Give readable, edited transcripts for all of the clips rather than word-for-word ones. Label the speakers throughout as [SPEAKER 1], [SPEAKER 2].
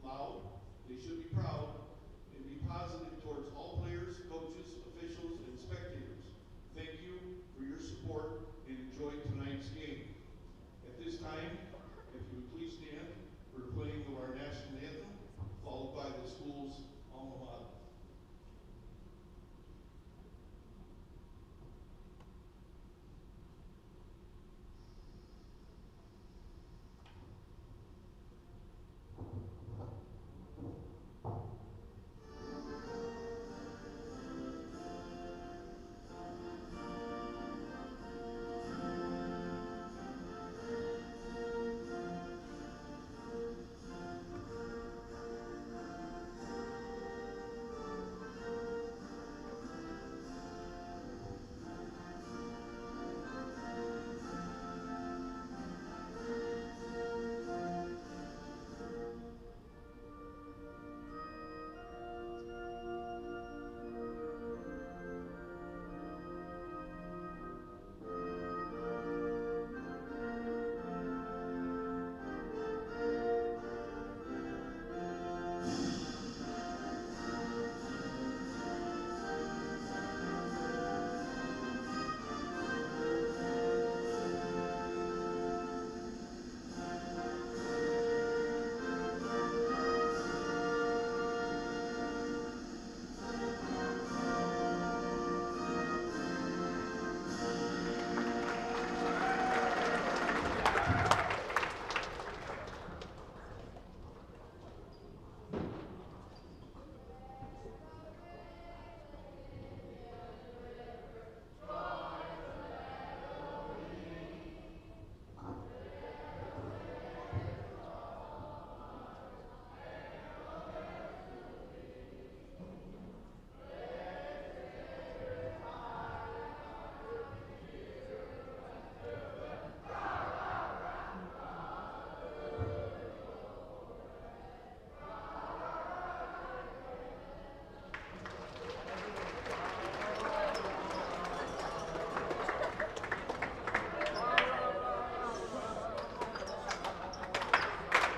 [SPEAKER 1] loud, they should be proud, and be positive towards all players, coaches, officials, and spectators. Thank you for your support and enjoy tonight's game. At this time, if you would please stand for the playing of our national anthem, followed by the school's alma mater.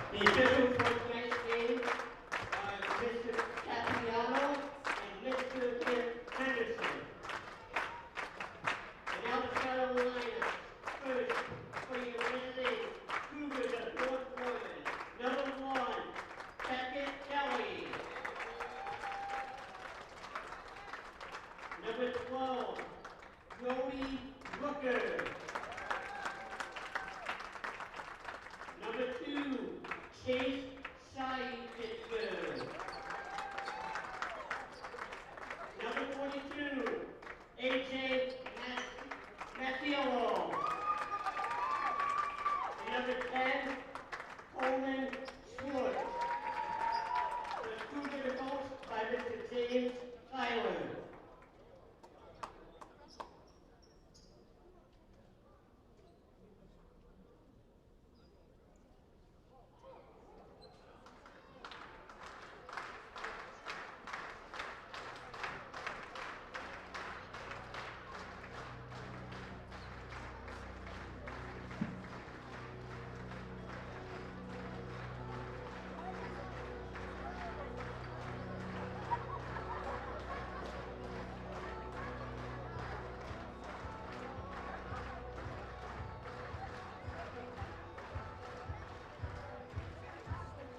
[SPEAKER 2] The officials for tonight's game are Mr. Capriano and Mr. Henderson. And now the starting lineup. First, for your resident Cougars of North Portland, number 1, Beckett Kelly. Number 12, Jody Rooker. Number 2, Chase Seiditzer. Number 42, AJ Mattiello. And number 10, Coleman Schwartz. The Cougar is coached by Mr. James Tyler.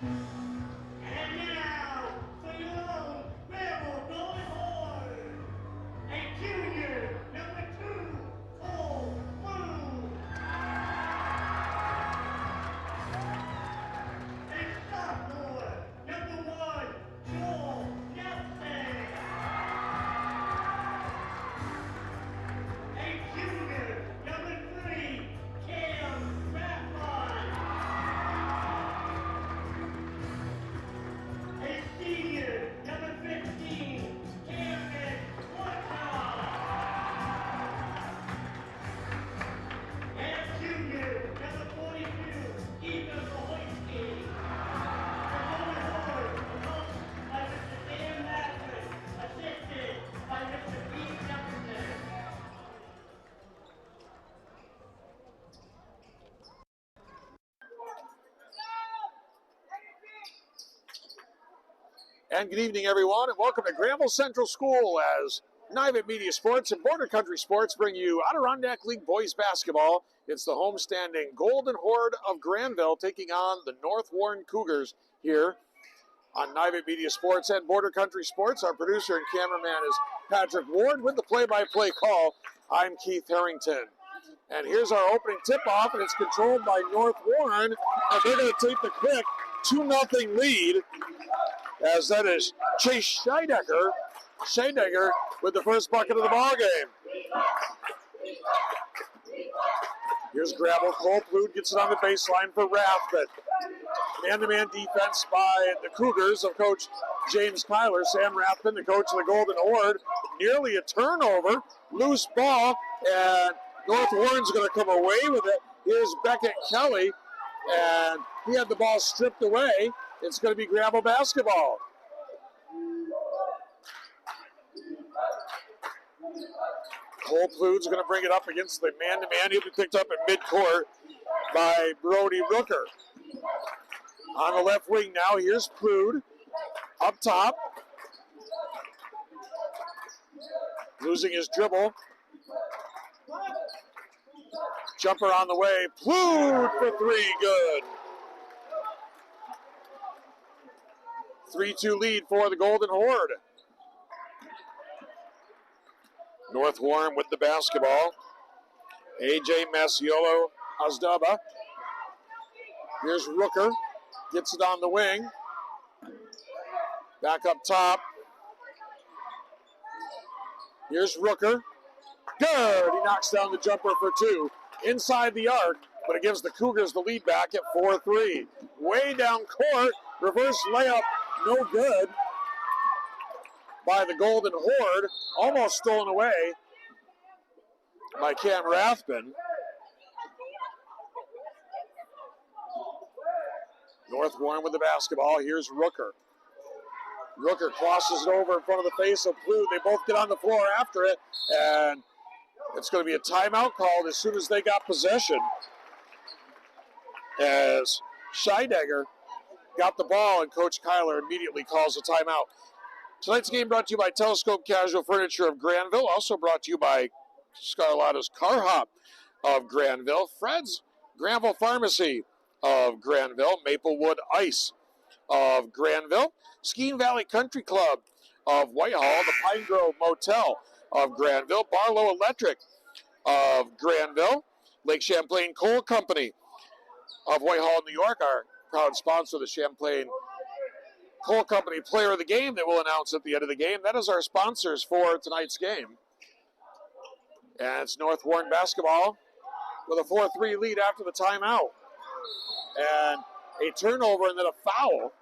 [SPEAKER 2] And now, for your own Granville Golden Horn, a junior, number 2, Cole Blue. A sophomore, number 1, Joel Nelson. A junior, number 3, Cam Rathbun.
[SPEAKER 3] And good evening, everyone, and welcome to Granville Central School as Nivet Media Sports and Border Country Sports bring you Adirondack League boys basketball. It's the homestanding Golden Horde of Granville taking on the North Warren Cougars here on Nivet Media Sports and Border Country Sports. Our producer and cameraman is Patrick Ward with the play-by-play call. I'm Keith Harrington. And here's our opening tip-off, and it's controlled by North Warren, and they're going to take the quick 2-0 lead, as that is Chase Scheidegger. Scheidegger with the first bucket of the ball game. Here's Granville. Cole Plude gets it on the baseline for Rathman. Man-to-man defense by the Cougars of Coach James Kyler. Sam Rathman, the coach of the Golden Horde. Nearly a turnover. Loose ball, and North Warren's going to come away with it. Here's Beckett Kelly, and he had the ball stripped away. It's going to be Granville basketball. Cole Plude's going to bring it up against the man-to-man. He'll be picked up in midcourt by Brody Rooker. On the left wing now, here's Plude. Up top. Losing his dribble. Jumper on the way. Plude for three, good. 3-2 lead for the Golden Horde. North Warren with the basketball. A.J. Masiolo Azdaba. Here's Rooker. Gets it on the wing. Back up top. Here's Rooker. Good. He knocks down the jumper for two. Inside the arc, but it gives the Cougars the lead back at 4-3. Way down court. Reverse layup. No good by the Golden Horde. Almost stolen away by Cam Rathman. North Warren with the basketball. Here's Rooker. Rooker crosses it over in front of the face of Plude. They both get on the floor after it, and it's going to be a timeout called as soon as they got possession, as Scheidegger got the ball, and Coach Kyler immediately calls a timeout. Tonight's game brought to you by Telescope Casual Furniture of Granville, also brought to you by Scarlatta's Car Hop of Granville, Fred's Granville Pharmacy of Granville, Maplewood Ice of Granville, Skeene Valley Country Club of Whitehall, the Pine Grove Motel of Granville, Barlow Electric of Granville, Lake Champlain Coal Company of Whitehall, New York, our proud sponsor of the Champlain Coal Company Player of the Game that we'll announce at the end of the game. That is our sponsors for tonight's game. And it's North Warren basketball with a 4-3 lead after the timeout. And a turnover and then a foul,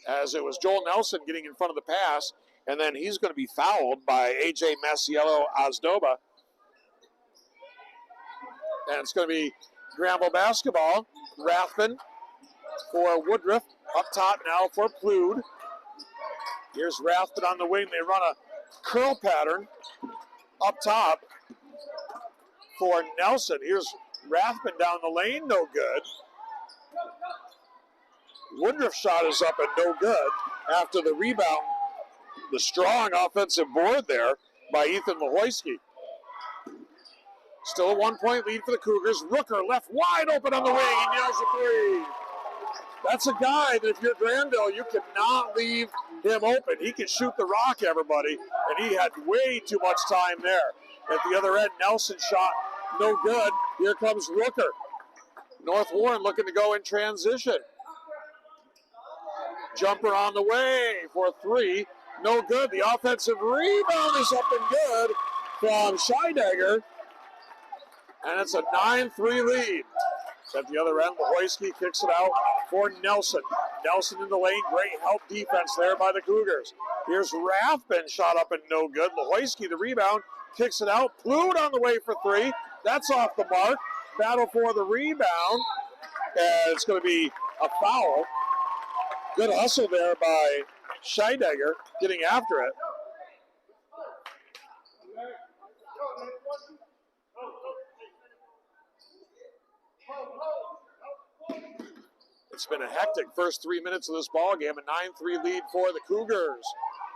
[SPEAKER 3] as it was Joel Nelson getting in front of the pass, and then he's going to be fouled by A.J. Masiello Azdoba. And it's going to be Granville basketball. Rathman for Woodruff. Up top now for Plude. Here's Rathman on the wing. They run a curl pattern up top for Nelson. Here's Rathman down the lane, no good. Woodruff shot is up and no good after the rebound. The strong offensive board there by Ethan Mahoyski. Still a 1-point lead for the Cougars. Rooker left wide open on the wing. He nails a three. That's a guy that if you're Granville, you cannot leave him open. He can shoot the rock, everybody, and he had way too much time there. At the other end, Nelson shot no good. Here comes Rooker. North Warren looking to go in transition. Jumper on the way for three. No good. The offensive rebound is up and good from Scheidegger. And it's a 9-3 lead. At the other end, Mahoyski kicks it out for Nelson. Nelson in the lane. Great help defense there by the Cougars. Here's Rathman, shot up and no good. Mahoyski, the rebound, kicks it out. Plude on the way for three. That's off the mark. Battle for the rebound. And it's going to be a foul. Good hustle there by Scheidegger getting after it. It's been a hectic first 3 minutes of this ball game. A 9-3 lead for the Cougars.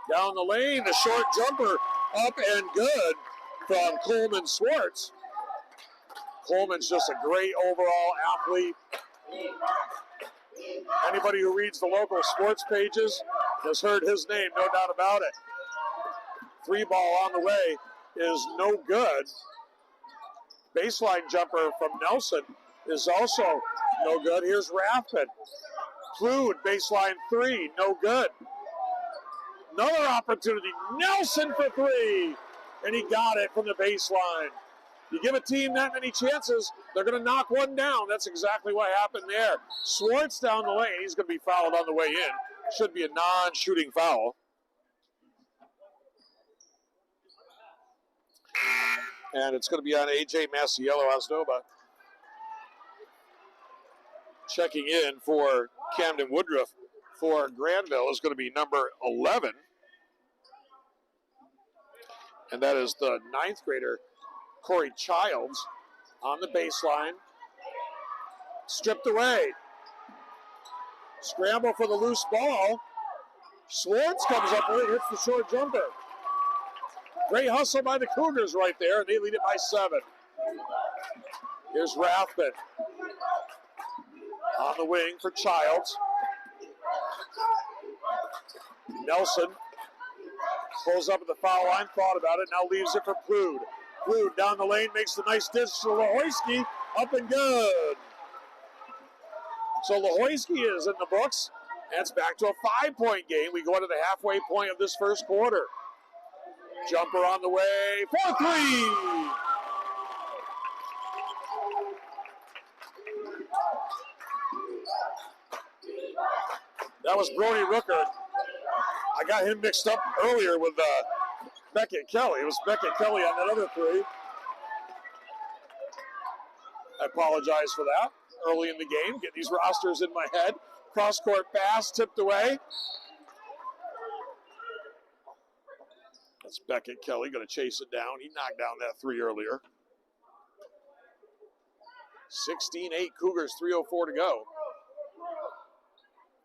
[SPEAKER 3] Down the lane, the short jumper up and good from Coleman Swartz. Coleman's just a great overall athlete. Anybody who reads the local sports pages has heard his name, no doubt about it. 3 ball on the way is no good. Baseline jumper from Nelson is also no good. Here's Rathman. Plude, baseline 3, no good. Another opportunity. Nelson for 3. And he got it from the baseline. You give a team that many chances, they're going to knock one down. That's exactly what happened there. Swartz down the lane. He's going to be fouled on the way in. Should be a non-shooting foul. And it's going to be on A.J. Masiello Asnoba. Checking in for Camden Woodruff for Granville is going to be number 11. And that is the 9th grader, Corey Childs, on the baseline. Stripped away. Scramble for the loose ball. Swartz comes up with it, hits the short jumper. Great hustle by the Cougars right there, and they lead it by 7. Here's Rathman. On the wing for Childs. Nelson pulls up at the foul line, thought about it, now leaves it for Plude. Plude down the lane, makes the nice dish to Lohoisky, up and good. So Lohoisky is in the books, and it's back to a 5-point game. We go into the halfway point of this first quarter. Jumper on the way for 3. That was Brody Rooker. I got him mixed up earlier with Beckett Kelly. It was Beckett Kelly on that other 3. I apologize for that. Early in the game, get these rosters in my head. Cross-court pass, tipped away. That's Beckett Kelly going to chase it down. He knocked down that 3 earlier. 16-8 Cougars, 3:04 to go.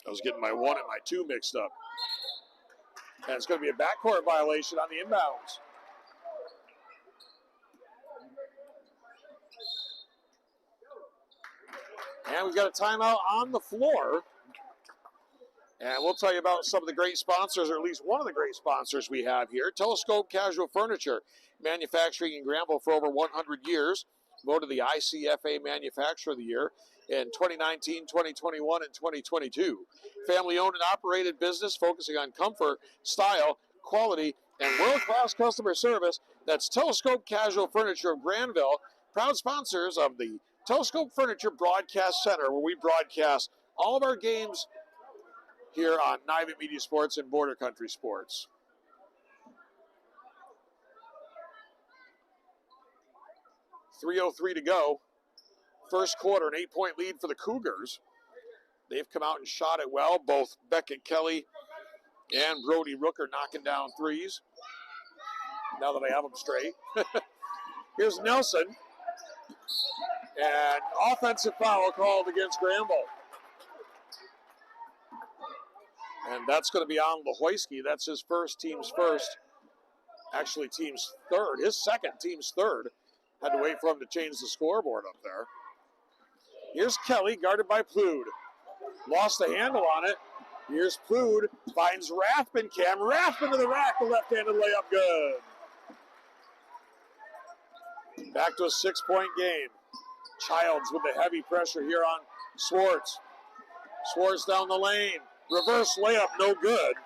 [SPEAKER 3] I was getting my 1 and my 2 mixed up. And it's going to be a backcourt violation on the inbounds. And we've got a timeout on the floor. And we'll tell you about some of the great sponsors, or at least one of the great sponsors we have here. Telescope Casual Furniture, manufacturing in Granville for over 100 years. Voted the ICFA Manufacturer of the Year in 2019, 2021, and 2022. Family-owned and operated business focusing on comfort, style, quality, and world-class customer service. That's Telescope Casual Furniture of Granville, proud sponsors of the Telescope Furniture Broadcast Center, where we broadcast all of our games here on Nivett Media Sports and Border Country Sports. .303 to go. First quarter, an 8-point lead for the Cougars. They've come out and shot it well. Both Beckett Kelly and Brody Rooker knocking down 3s. Now that I have them straight. Here's Nelson. And offensive foul called against Granville. And that's going to be on Lohoisky. That's his first, team's first. Actually, team's third. His second, team's third. Had to wait for him to change the scoreboard up there. Here's Kelly, guarded by Plude. Lost the handle on it. Here's Plude, finds Rathman. Cam Rathman to the rack, the left-handed layup, good. Back to a 6-point game. Childs with the heavy pressure here on Swartz. Swartz down the lane. Reverse layup, no good.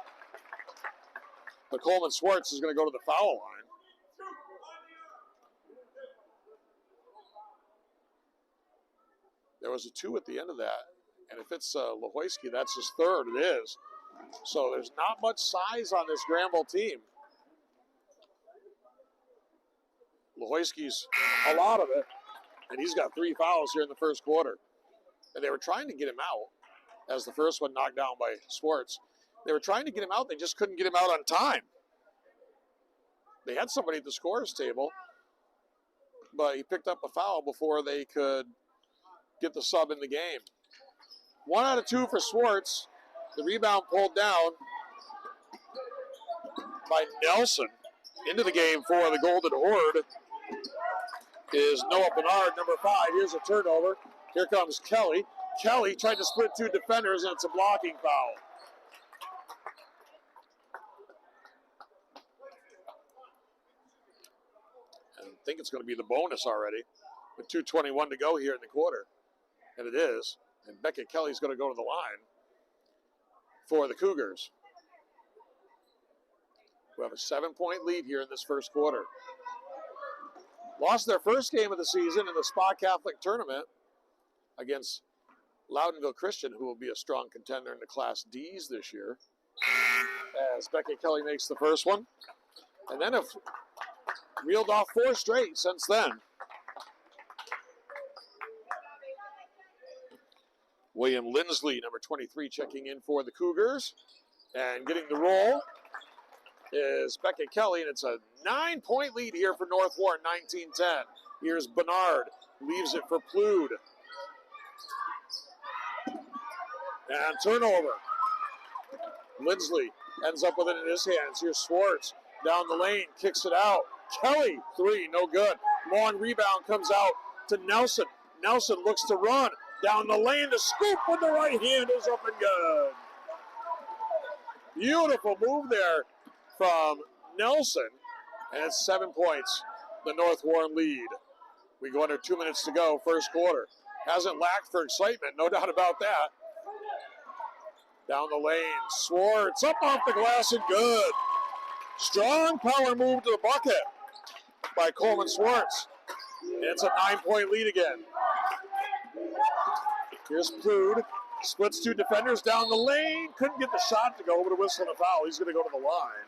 [SPEAKER 3] But Coleman Swartz is going to go to the foul line. There was a 2 at the end of that. And if it's Lohoisky, that's his third. It is. So there's not much size on this Granville team. Lohoisky's a lot of it. And he's got 3 fouls here in the first quarter. And they were trying to get him out as the first one knocked down by Swartz. They were trying to get him out. They just couldn't get him out on time. They had somebody at the scorer's table, but he picked up a foul before they could get the sub in the game. 1 out of 2 for Swartz. The rebound pulled down by Nelson. Into the game for the Golden Horde is Noah Bernard, number 5. Here's a turnover. Here comes Kelly. Kelly tried to split 2 defenders, and it's a blocking foul. I think it's going to be the bonus already with 2:21 to go here in the quarter. And it is. And Beckett Kelly's going to go to the line for the Cougars, who have a 7-point lead here in this first quarter. Lost their first game of the season in the Spa Catholic tournament against Loudonville Christian, who will be a strong contender in the Class Ds this year, as Beckett Kelly makes the first one. And then have reeled off 4 straight since then. William Lindsley, number 23, checking in for the Cougars. And getting the roll is Beckett Kelly, and it's a 9-point lead here for North Warren, 19-10. Here's Bernard, leaves it for Plude. And turnover. Lindsley ends up with it in his hands. Here's Swartz down the lane, kicks it out. Kelly, 3, no good. Long rebound comes out to Nelson. Nelson looks to run down the lane. The scoop with the right hand is up and good. Beautiful move there from Nelson. And it's 7 points, the North Warren lead. We go under 2 minutes to go, first quarter. Hasn't lacked for excitement, no doubt about that. Down the lane, Swartz up off the glass and good. Strong power move to the bucket by Coleman Swartz. And it's a 9-point lead again. Here's Plude, splits 2 defenders down the lane. Couldn't get the shot to go, but a whistle and a foul. He's going to go to the line.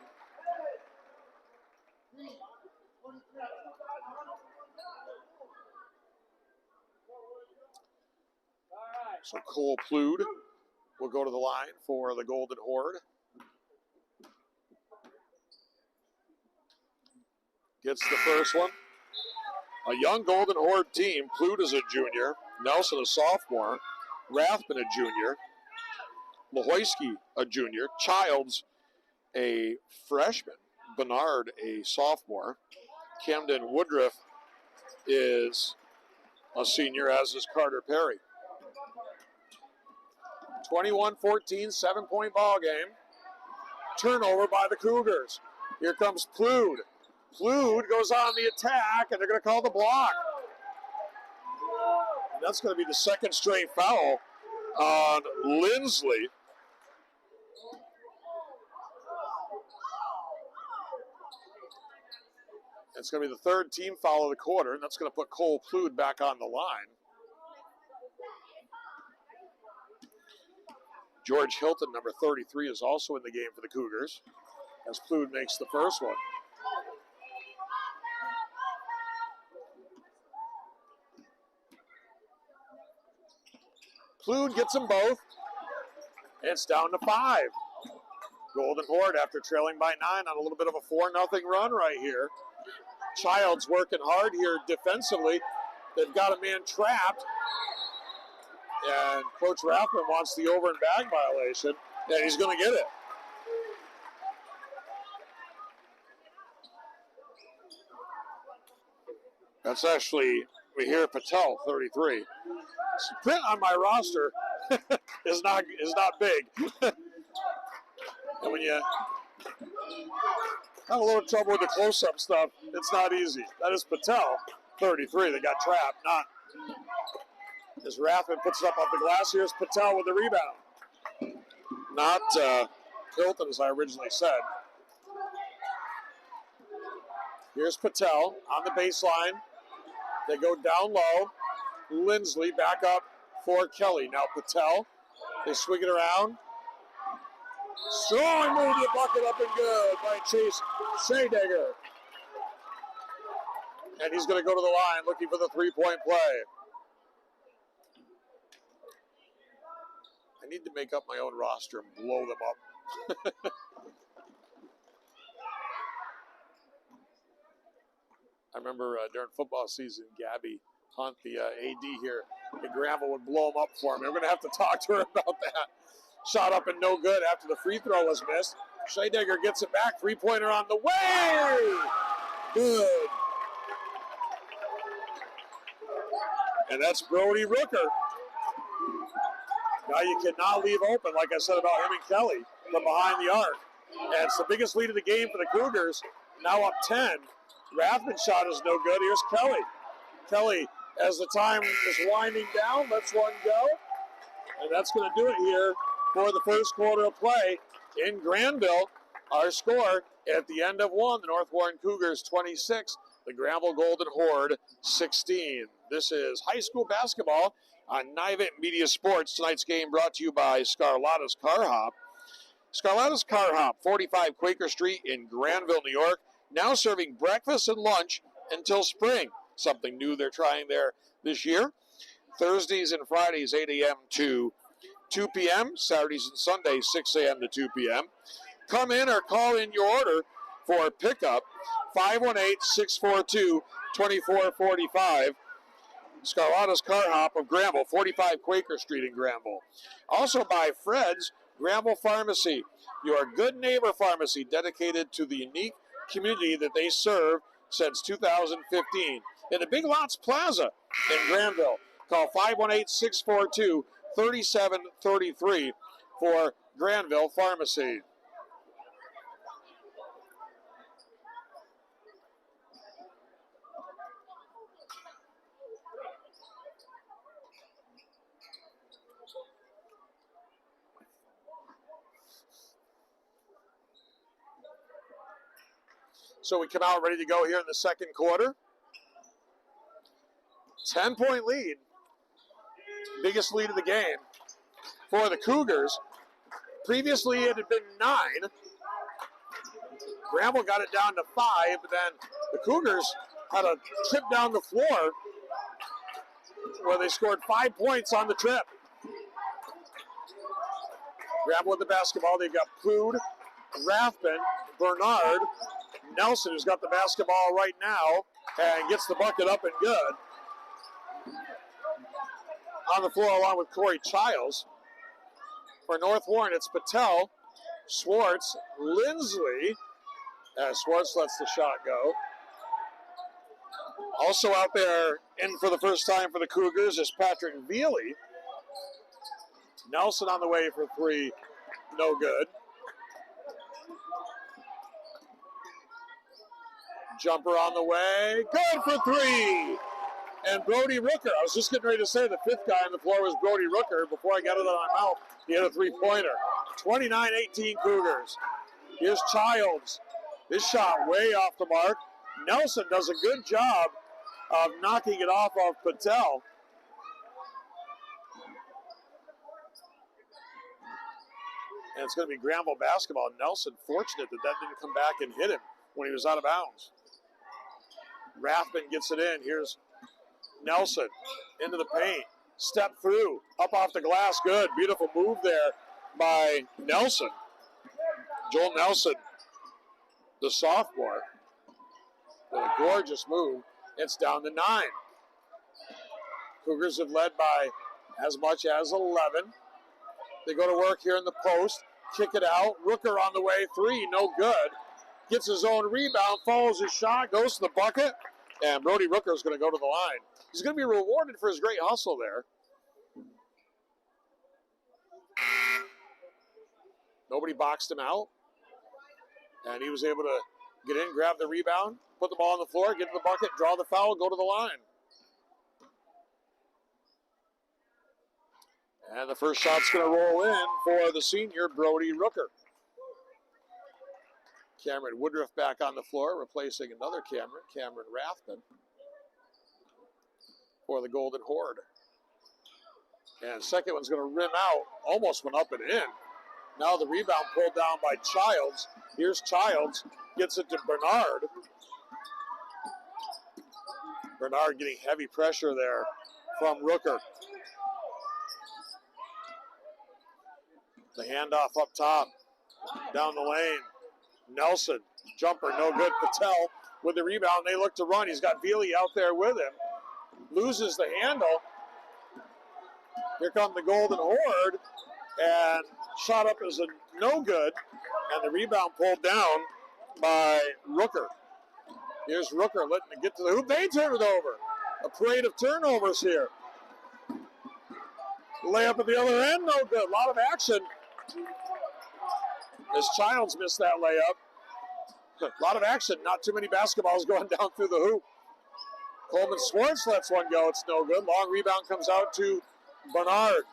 [SPEAKER 3] So Cole Plude will go to the line for the Golden Horde. Gets the first one. A young Golden Horde team. Plude is a junior. Nelson a sophomore. Rathman a junior. Lahoyski a junior. Childs a freshman. Bernard a sophomore. Camden Woodruff is a senior, as is Carter Perry. 21-14, 7-point ball game. Turnover by the Cougars. Here comes Plude. Plude goes on the attack, and they're going to call the block. And that's going to be the second straight foul on Lindsley. It's going to be the third team foul of the quarter, and that's going to put Cole Plude back on the line. George Hilton, number 33, is also in the game for the Cougars, as Plude makes the first one. Plude gets them both. It's down to 5. Golden Horde, after trailing by 9 on a little bit of a 4-0 run right here. Childs working hard here defensively. They've got a man trapped. And Coach Rathman wants the over and bag violation, and he's going to get it. That's actually Mihir Patel, 33. Print on my roster is not big. And when you have a little trouble with the close-up stuff, it's not easy. That is Patel, 33, that got trapped, not. As Rathman puts it up off the glass, here's Patel with the rebound. Not Hilton, as I originally said. Here's Patel on the baseline. They go down low. Lindsley back up for Kelly. Now Patel, they swing it around. Strong move to the bucket, up and good by Chase Sadegger. And he's going to go to the line looking for the 3-point play. I need to make up my own roster and blow them up. I remember during football season, Gabby Hunt, the AD here, And Granville would blow him up for me. I'm going to have to talk to her about that. Shot up and no good after the free throw was missed. Scheidegger gets it back. Three-pointer on the way. Good. And that's Brody Rooker. Now you cannot leave open, like I said about him and Kelly, from behind the arc. And it's the biggest lead of the game for the Cougars. Now up 10. Rathman's shot is no good. Here's Kelly. Kelly, as the time is winding down, lets one go. And that's going to do it here for the first quarter of play in Granville. Our score at the end of one, the North Warren Cougars 26, the Granville Golden Horde 16. This is high school basketball on Nivant Media Sports. Tonight's game brought to you by Scarlatta's Car Hop. Scarlatta's Car Hop, 45 Quaker Street in Granville, New York. Now serving breakfast and lunch until spring. Something new they're trying there this year. Thursdays and Fridays, 8 a.m. to 2 p.m. Saturdays and Sundays, 6 a.m. to 2 p.m. Come in or call in your order for pickup, 518-642-2445. Scarlatta's Car Hop of Granville, 45 Quaker Street in Granville. Also by Fred's Granville Pharmacy, your good neighbor pharmacy dedicated to the unique community that they serve since 2015. In the Big Lots Plaza in Granville. Call 518-642-3733 for Granville Pharmacy. So we come out ready to go here in the second quarter. 10-point lead. Biggest lead of the game for the Cougars. Previously it had been 9. Granville got it down to 5, but then the Cougars had a trip down the floor where they scored 5 points on the trip. Granville with the basketball. They've got Pood, Rathman, Bernard, Nelson, who's got the basketball right now and gets the bucket up and good. On the floor along with Corey Childs. For North Warren, it's Patel, Swartz, Lindsley. Swartz lets the shot go. Also out there in for the first time for the Cougars is Patrick Veely. Nelson on the way for 3, no good. Jumper on the way, good for 3. And Brody Rooker, I was just getting ready to say the 5th guy on the floor was Brody Rooker. Before I got it on my mouth, he had a 3-pointer. 29-18 Cougars. Here's Childs. This shot way off the mark. Nelson does a good job of knocking it off of Patel. And it's going to be Granville basketball. Nelson, fortunate that didn't come back and hit him when he was out of bounds. Rathman gets it in. Here's Nelson into the paint. Step through. Up off the glass. Good. Beautiful move there by Nelson. Joel Nelson, the sophomore. With a gorgeous move. It's down to 9. Cougars have led by as much as 11. They go to work here in the post. Kick it out. Rooker on the way. 3. No good. Gets his own rebound. Follows his shot. Goes to the bucket. And Brody Rooker is going to go to the line. He's going to be rewarded for his great hustle there. Nobody boxed him out. And he was able to get in, grab the rebound, put the ball on the floor, get to the bucket, draw the foul, go to the line. And the first shot's going to roll in for the senior, Brody Rooker. Cameron Woodruff back on the floor, replacing another Cameron Rathman, for the Golden Horde. And second one's going to rim out. Almost went up and in. Now the rebound pulled down by Childs. Here's Childs. Gets it to Bernard. Bernard getting heavy pressure there from Rooker. The handoff up top. Down the lane. Nelson. Jumper, no good. Patel with the rebound. They look to run. He's got Veely out there with him. Loses the handle. Here come the Golden Horde, and shot up as a no good, and the rebound pulled down by Rooker. Here's Rooker letting it get to the hoop. They turn it over. A parade of turnovers here. Layup at the other end, no good. A lot of action. As Childs missed that layup. A lot of action. Not too many basketballs going down through the hoop. Coleman Swartz lets one go. It's no good. Long rebound comes out to Bernard.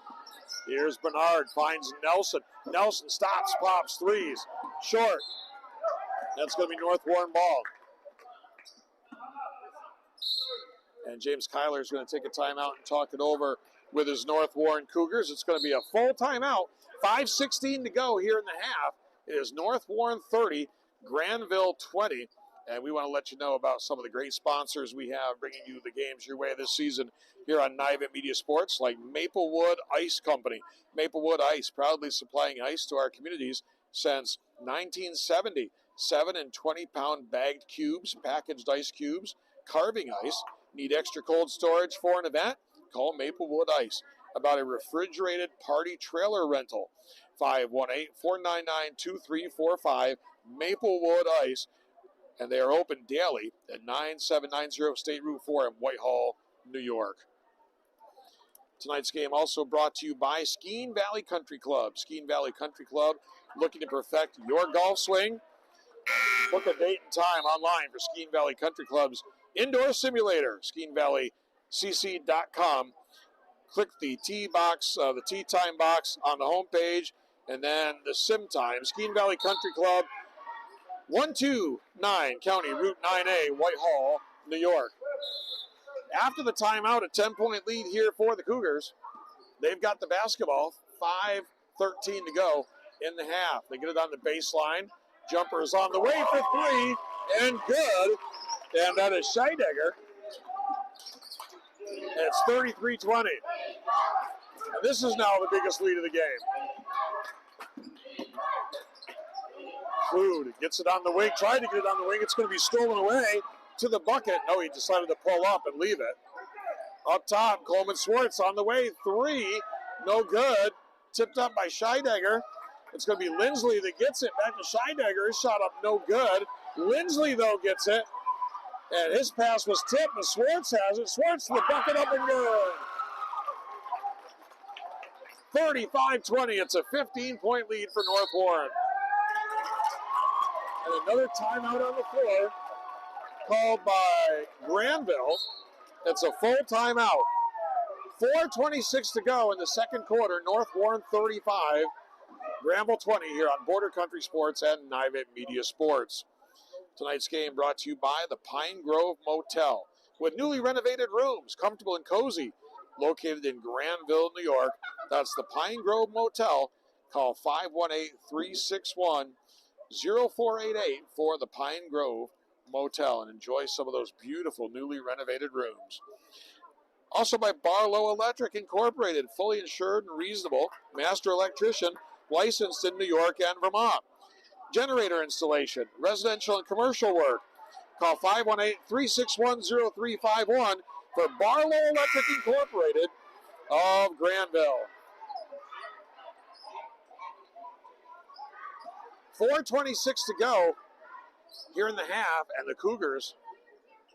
[SPEAKER 3] Here's Bernard. Finds Nelson. Nelson stops, pops, threes. Short. That's going to be North Warren ball. And James Kyler is going to take a timeout and talk it over with his North Warren Cougars. It's going to be a full timeout. 5:16 to go here in the half. It is North Warren 30, Granville 20. And we want to let you know about some of the great sponsors we have bringing you the games your way this season here on Nivet Media Sports, like Maplewood Ice Company. Maplewood Ice, proudly supplying ice to our communities since 1970. 7 and 20-pound bagged cubes, packaged ice cubes, carving ice. Need extra cold storage for an event? Call Maplewood Ice about a refrigerated party trailer rental. 518-499-2345, Maplewood Ice. And they are open daily at 9790 State Route 4 in Whitehall, New York. Tonight's game also brought to you by Skeene Valley Country Club. Skeene Valley Country Club, looking to perfect your golf swing? Book a date and time online for Skeene Valley Country Club's indoor simulator, SkeeneValleyCC.com. Click the tee box, the tee time box on the homepage, and then the sim time. Skeene Valley Country Club, 129 County Route 9A, Whitehall, New York. After the timeout, a 10-point lead here for the Cougars. They've got the basketball, 5:13 to go in the half. They get it on the baseline. Jumper is on the way for three, and good. And that is Scheidegger. And it's 33-20. And this is now the biggest lead of the game. Food gets it on the wing, tried to get it on the wing. It's going to be stolen away to the bucket. No, he decided to pull up and leave it. Up top, Coleman Swartz on the way. Three, no good. Tipped up by Scheidegger. It's going to be Lindsley that gets it. Back to Scheidegger. His shot up, no good. Lindsley, though, gets it. And his pass was tipped, but Swartz has it. Swartz to the bucket, up and good. 35-20. It's a 15-point lead for North Warren. And another timeout on the floor called by Granville. It's a full timeout. 4:26 to go in the second quarter. North Warren 35, Granville 20 here on Border Country Sports and Nivet Media Sports. Tonight's game brought to you by the Pine Grove Motel. With newly renovated rooms, comfortable and cozy, located in Granville, New York. That's the Pine Grove Motel. Call 518-361-0488 for the Pine Grove Motel and enjoy some of those beautiful newly renovated rooms. Also by Barlow Electric Incorporated, fully insured and reasonable, master electrician, licensed in New York and Vermont. Generator installation, residential and commercial work. Call 518-361-0351 for Barlow Electric Incorporated of Granville. 4:26 to go here in the half, and the Cougars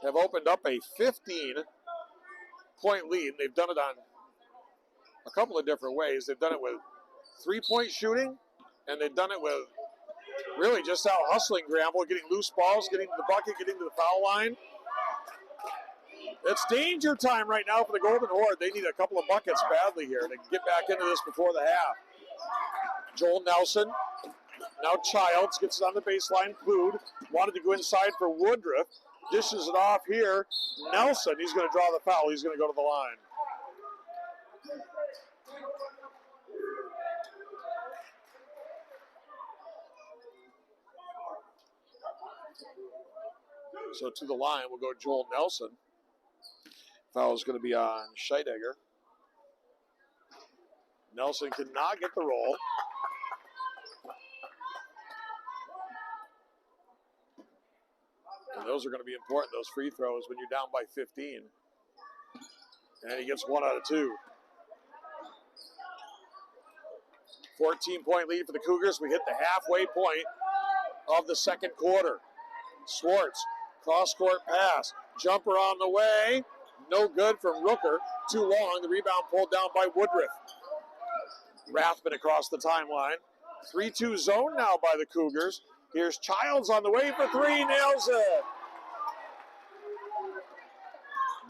[SPEAKER 3] have opened up a 15-point lead. They've done it on a couple of different ways. They've done it with three-point shooting, and they've done it with really just out hustling Granville, getting loose balls, getting to the bucket, getting to the foul line. It's danger time right now for the Golden Horde. They need a couple of buckets badly here to get back into this before the half. Joel Nelson, now Childs, gets it on the baseline. Clued, wanted to go inside for Woodruff. Dishes it off here. Nelson, he's going to draw the foul. He's going to go to the line. So to the line will go Joel Nelson. Foul is going to be on Scheidegger. Nelson cannot get the roll. And those are going to be important, those free throws, when you're down by 15. And he gets 1 out of 2. 14-point lead for the Cougars. We hit the halfway point of the second quarter. Swartz, cross-court pass. Jumper on the way. No good from Rooker. Too long. The rebound pulled down by Woodruff. Rathman across the timeline. 3-2 zone now by the Cougars. Here's Childs on the way for three. Nails it.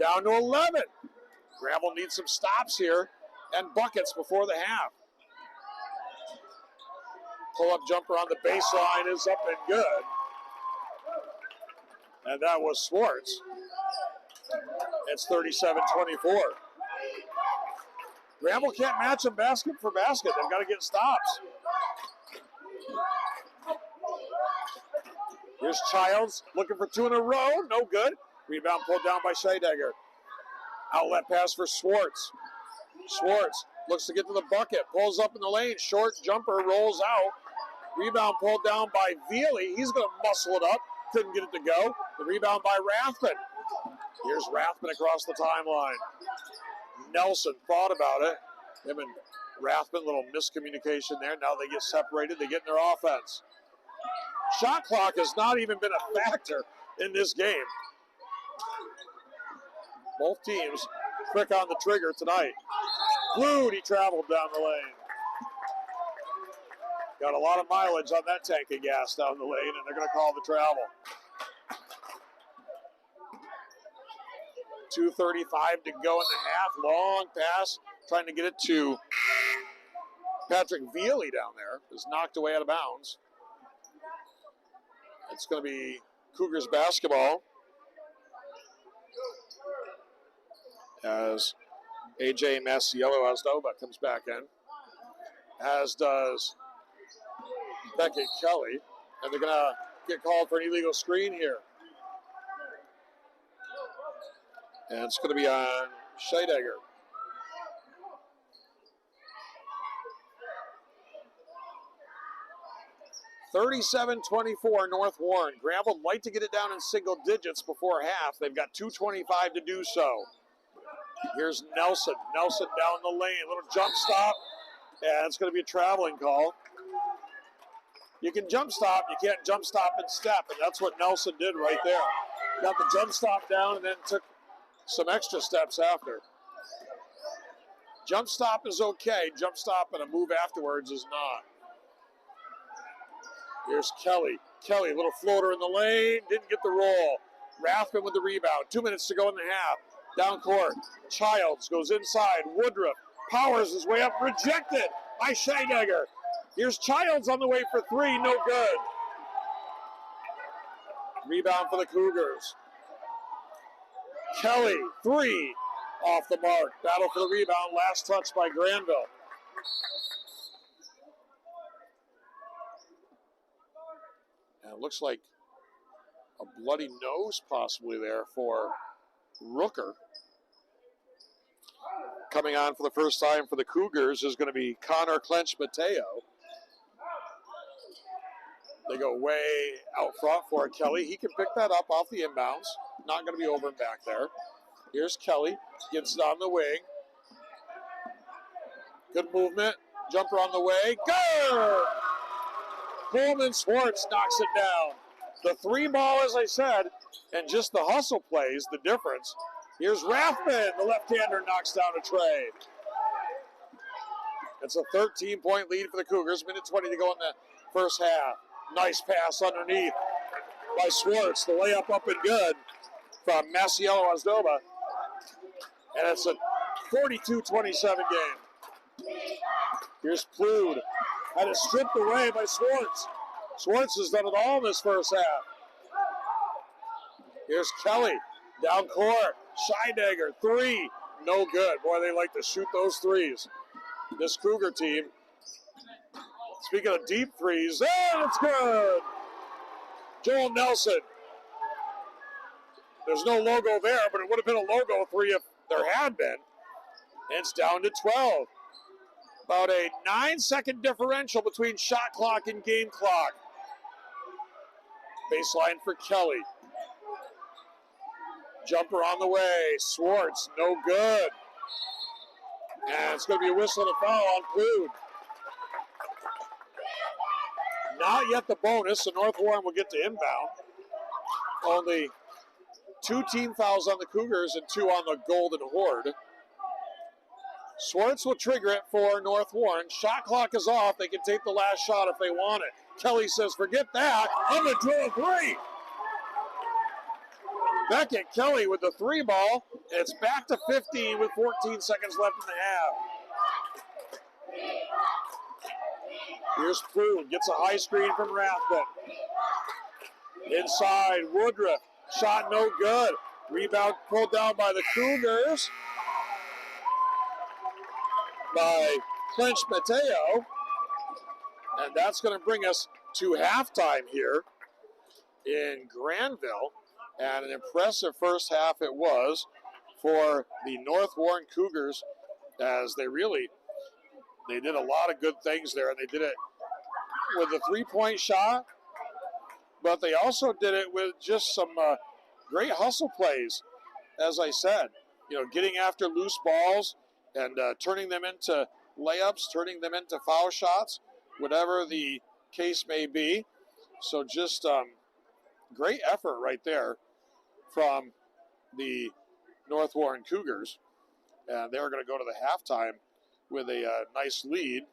[SPEAKER 3] Down to 11. Granville needs some stops here and buckets before the half. Pull-up jumper on the baseline is up and good. And that was Swartz. It's 37-24. Granville can't match them basket for basket. They've got to get stops. Here's Childs looking for two in a row. No good. Rebound pulled down by Scheidegger. Outlet pass for Swartz. Swartz looks to get to the bucket. Pulls up in the lane. Short jumper rolls out. Rebound pulled down by Veely. He's going to muscle it up. Couldn't get it to go. The rebound by Rathman. Here's Rathman across the timeline. Nelson thought about it. Him and Rathman, little miscommunication there. Now they get separated. They get in their offense. Shot clock has not even been a factor in this game. Both teams quick on the trigger tonight. Flutie traveled down the lane. Got a lot of mileage on that tank of gas down the lane, and they're going to call the travel. 2:35 to go in the half. Long pass, trying to get it to Patrick Veely down there. Is knocked away out of bounds. It's going to be Cougars basketball as A.J. Masiello-Asdoba comes back in, as does Beckett Kelly, and they're going to get called for an illegal screen here. And it's going to be on Scheidegger. (37-24) North Warren. Granville would like to get it down in single digits before half. They've got 2:25 to do so. Here's Nelson. Nelson down the lane. A little jump stop. And it's going to be a traveling call. You can jump stop. You can't jump stop and step. And that's what Nelson did right there. Got the jump stop down and then took some extra steps after. Jump stop is okay. Jump stop and a move afterwards is not. Here's Kelly. Kelly, little floater in the lane. Didn't get the roll. Rathman with the rebound. 2 minutes to go in the half. Down court. Childs goes inside. Woodruff powers his way up. Rejected by Scheidegger. Here's Childs on the way for three. No good. Rebound for the Cougars. Kelly, three. Off the mark. Battle for the rebound. Last touch by Granville. And it looks like a bloody nose possibly there for Rooker. Coming on for the first time for the Cougars is going to be Connor Clench-Mateo. They go way out front for Kelly. He can pick that up off the inbounds. Not going to be over and back there. Here's Kelly. Gets it on the wing. Good movement. Jumper on the way. Good! Coleman Swartz knocks it down. The three ball, as I said, and just the hustle plays, the difference. Here's Rathman. The left-hander knocks down a tray. It's a 13-point lead for the Cougars. Minute 20 to go in the first half. Nice pass underneath by Swartz. The layup up and good from Masiello-Asdoba. And it's a 42-27 game. Here's Plude. Had it stripped away by Swartz. Swartz has done it all in this first half. Here's Kelly. Down court. Scheidegger. Three. No good. Boy, they like to shoot those threes. This Cougar team. Speaking of deep threes, and it's good. Joel Nelson. There's no logo there, but it would have been a logo three if there had been. And it's down to 12. About a 9-second differential between shot clock and game clock. Baseline for Kelly. Jumper on the way. Swartz, no good. And it's going to be a whistle and a foul on Plude. not yet the bonus, so North Warren will get to inbound. Only 2 team fouls on the Cougars and 2 on the Golden Horde. Swartz will trigger it for North Warren. Shot clock is off. They can take the last shot if they want it. Kelly says, forget that. I'm going to drill a 3. Beckett Kelly with the 3 ball. It's back to 15 with 14 seconds left in the half. Here's Prune. Gets a high screen from Rathbun. Inside, Woodruff. Shot no good. Rebound pulled down by the Cougars. By Clinch Mateo. And that's going to bring us to halftime here in Granville. And an impressive first half it was for the North Warren Cougars, as they did a lot of good things there, and they did it with a 3-point shot, but they also did it with just some great hustle plays. As I said, getting after loose balls and turning them into layups, turning them into foul shots, whatever the case may be. So just great effort right there from the North Warren Cougars. And they're going to go to the halftime with a nice lead.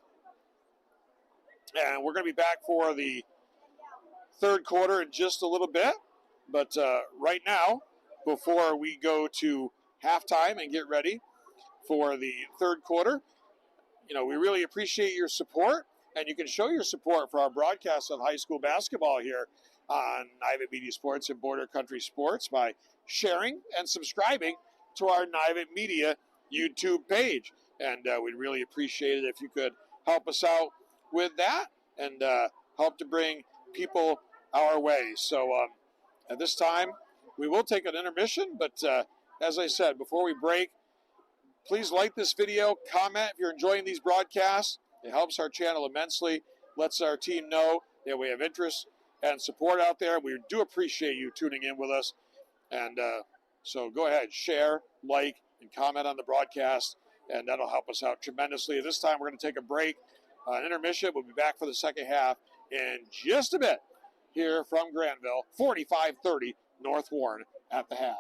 [SPEAKER 3] And we're going to be back for the third quarter in just a little bit. But right now, before we go to halftime and get ready for the third quarter, we really appreciate your support. And you can show your support for our broadcast of high school basketball here on Nivet Media Sports and Border Country Sports by sharing and subscribing to our Nivet Media YouTube page. And we'd really appreciate it if you could help us out with that and help to bring people our way. So at this time, we will take an intermission, but as I said, before we break, please like this video, comment if you're enjoying these broadcasts. It helps our channel immensely, lets our team know that we have interest and support out there. We do appreciate you tuning in with us. And so go ahead, share, like, and comment on the broadcast, and that'll help us out tremendously. This time we're going to take a break, an intermission. We'll be back for the second half in just a bit here from Granville, 45-30 North Warren at the half.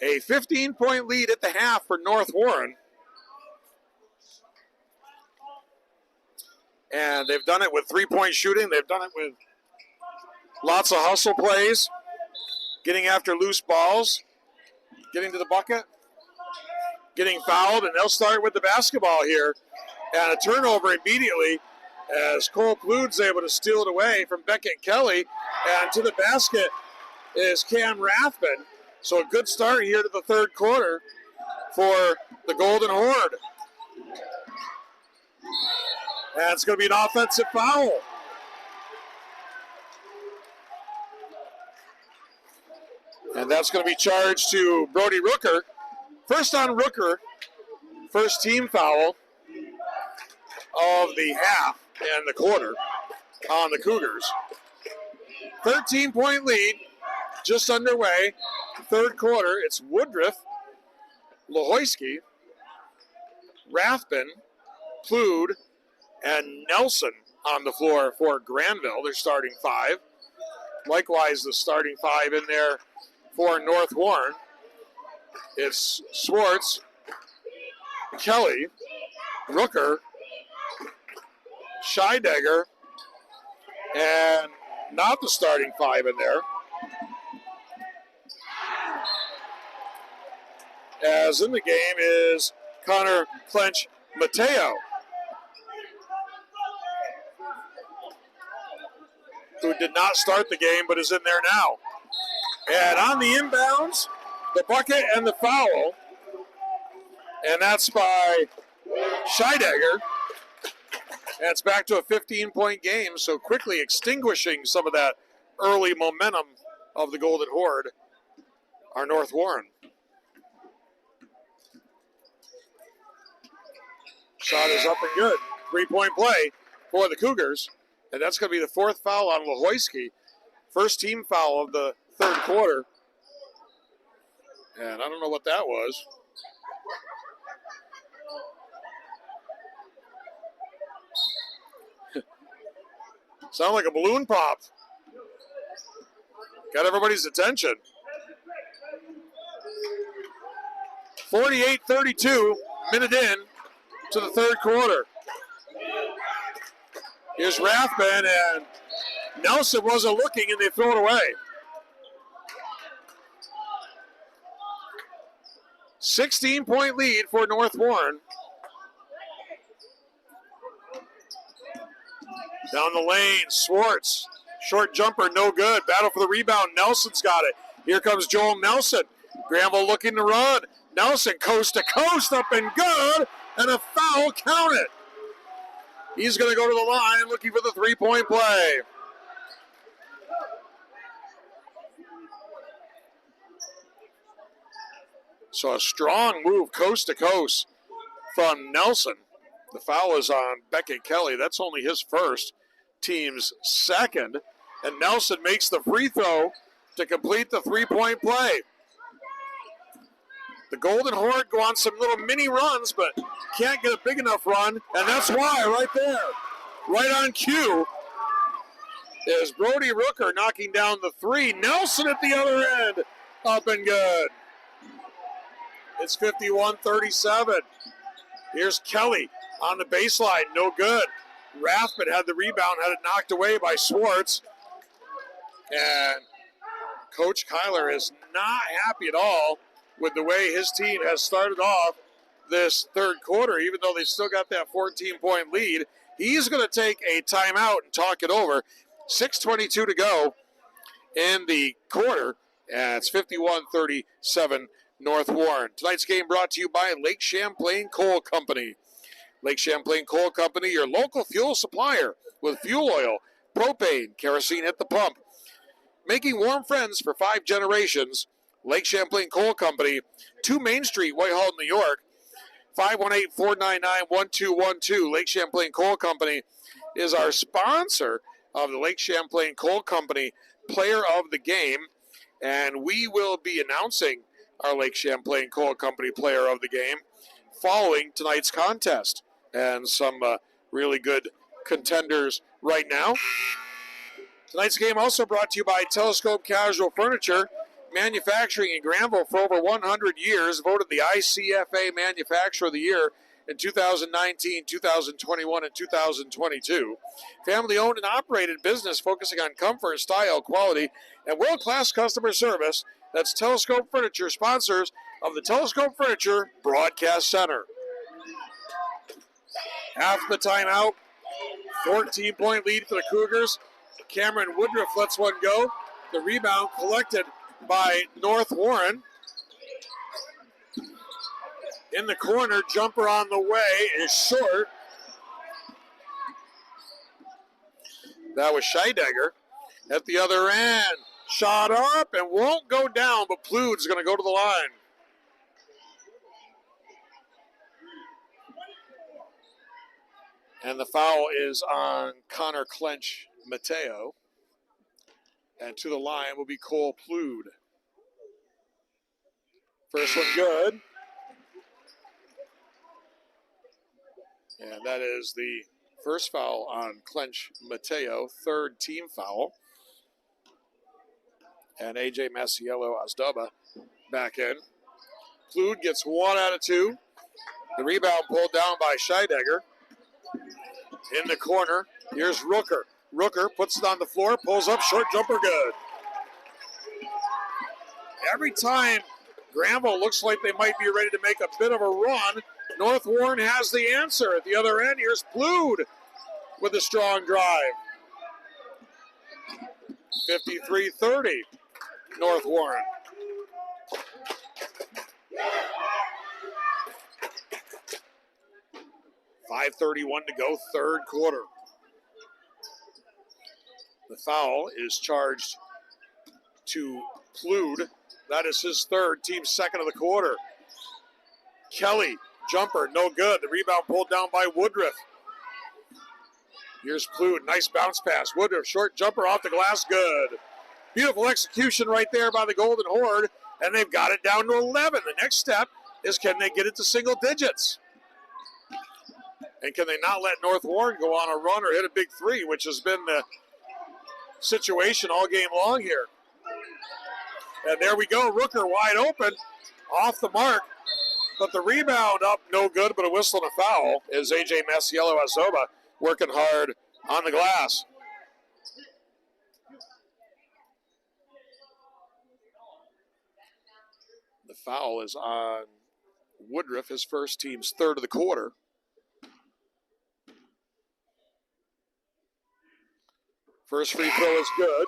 [SPEAKER 3] A 15-point lead at the half for North Warren. And they've done it with three-point shooting. They've done it with lots of hustle plays, getting after loose balls, getting to the bucket, getting fouled, and they'll start with the basketball here. And a turnover immediately as Cole Klude's able to steal it away from Beckett Kelly. And to the basket is Cam Rathman. So a good start here to the third quarter for the Golden Horde. And it's going to be an offensive foul. And that's going to be charged to Brody Rooker. First on Rooker, first team foul of the half and the quarter on the Cougars. 13-point lead, just underway. Third quarter, it's Woodruff, Lohoisky, Rathman, Klude, and Nelson on the floor for Granville. They're starting five. Likewise, the starting five in there for North Warren. It's Swartz, Kelly, Rooker, Scheidegger, and not the starting five in there. As in the game is Connor Clench Mateo, who did not start the game but is in there now. And on the inbounds, the bucket and the foul. And that's by Scheidegger. And it's back to a 15-point game, so quickly extinguishing some of that early momentum of the Golden Horde are North Warren. Shot is up and good. 3-point play for the Cougars. And that's going to be the fourth foul on Lohoisky. First team foul of the third quarter. And I don't know what that was. Sound like a balloon pop. Got everybody's attention. 48-32, minute in to the third quarter. Here's Rathman, and Nelson wasn't looking, and they throw it away. 16-point lead for North Warren. Down the lane, Swartz. Short jumper, no good. Battle for the rebound. Nelson's got it. Here comes Joel Nelson. Granville looking to run. Nelson coast to coast, up and good. And a foul, count it. He's going to go to the line looking for the three-point play. So a strong move coast to coast from Nelson. The foul is on Beckett Kelly. That's only his first, team's second. And Nelson makes the free throw to complete the three-point play. The Golden Horde go on some little mini runs, but can't get a big enough run. And that's why, right there, right on cue, is Brody Rooker knocking down the three. Nelson at the other end, up and good. It's 51-37. Here's Kelly on the baseline, no good. Rathman had the rebound, had it knocked away by Swartz. And Coach Kyler is not happy at all with the way his team has started off this third quarter, even though they still got that 14-point lead. He's going to take a timeout and talk it over. 6:22 to go in the quarter, and it's 51-37 North Warren. Tonight's game brought to you by Lake Champlain Coal Company. Lake Champlain Coal Company, your local fuel supplier with fuel oil, propane, kerosene at the pump. Making warm friends for 5 generations. Lake Champlain Coal Company, 2 Main Street, Whitehall, New York. 518-499-1212. Lake Champlain Coal Company is our sponsor of the Lake Champlain Coal Company Player of the Game. And we will be announcing our Lake Champlain Coal Company Player of the Game following tonight's contest. And some really good contenders right now. Tonight's game also brought to you by Telescope Casual Furniture. manufacturing in Granville for over 100 years, voted the ICFA Manufacturer of the Year in 2019, 2021, and 2022. Family-owned and operated business focusing on comfort, style, quality, and world-class customer service. That's Telescope Furniture, sponsors of the Telescope Furniture Broadcast Center. After the timeout, 14-point lead for the Cougars. Cameron Woodruff lets one go. The rebound collected by North Warren. In the corner, jumper on the way is short. That was Scheidegger. At the other end, shot up and won't go down, but Plude's going to go to the line. And the foul is on Connor Clench Mateo. And to the line will be Cole Plude. First one good. And that is the first foul on Clench Mateo, third team foul. And AJ Masiello Azdoba back in. Plude gets 1 out of 2. The rebound pulled down by Scheidegger. In the corner, here's Rooker. Rooker puts it on the floor, pulls up, short jumper, good. Every time Granville looks like they might be ready to make a bit of a run, North Warren has the answer. At the other end, here's Plude with a strong drive. 53-30, North Warren. .5:31 to go, third quarter. The foul is charged to Plude. That is his third, team's second of the quarter. Kelly, jumper, no good. The rebound pulled down by Woodruff. Here's Plude, nice bounce pass. Woodruff, short jumper off the glass, good. Beautiful execution right there by the Golden Horde, and they've got it down to 11. The next step is, can they get it to single digits? And can they not let North Warren go on a run or hit a big three, which has been the situation all game long here. And there we go, Rooker wide open, off the mark. But the rebound up, no good, but a whistle and a foul is AJ Masiello Azoba working hard on the glass. The foul is on Woodruff, his first, team's third of the quarter. First free throw is good.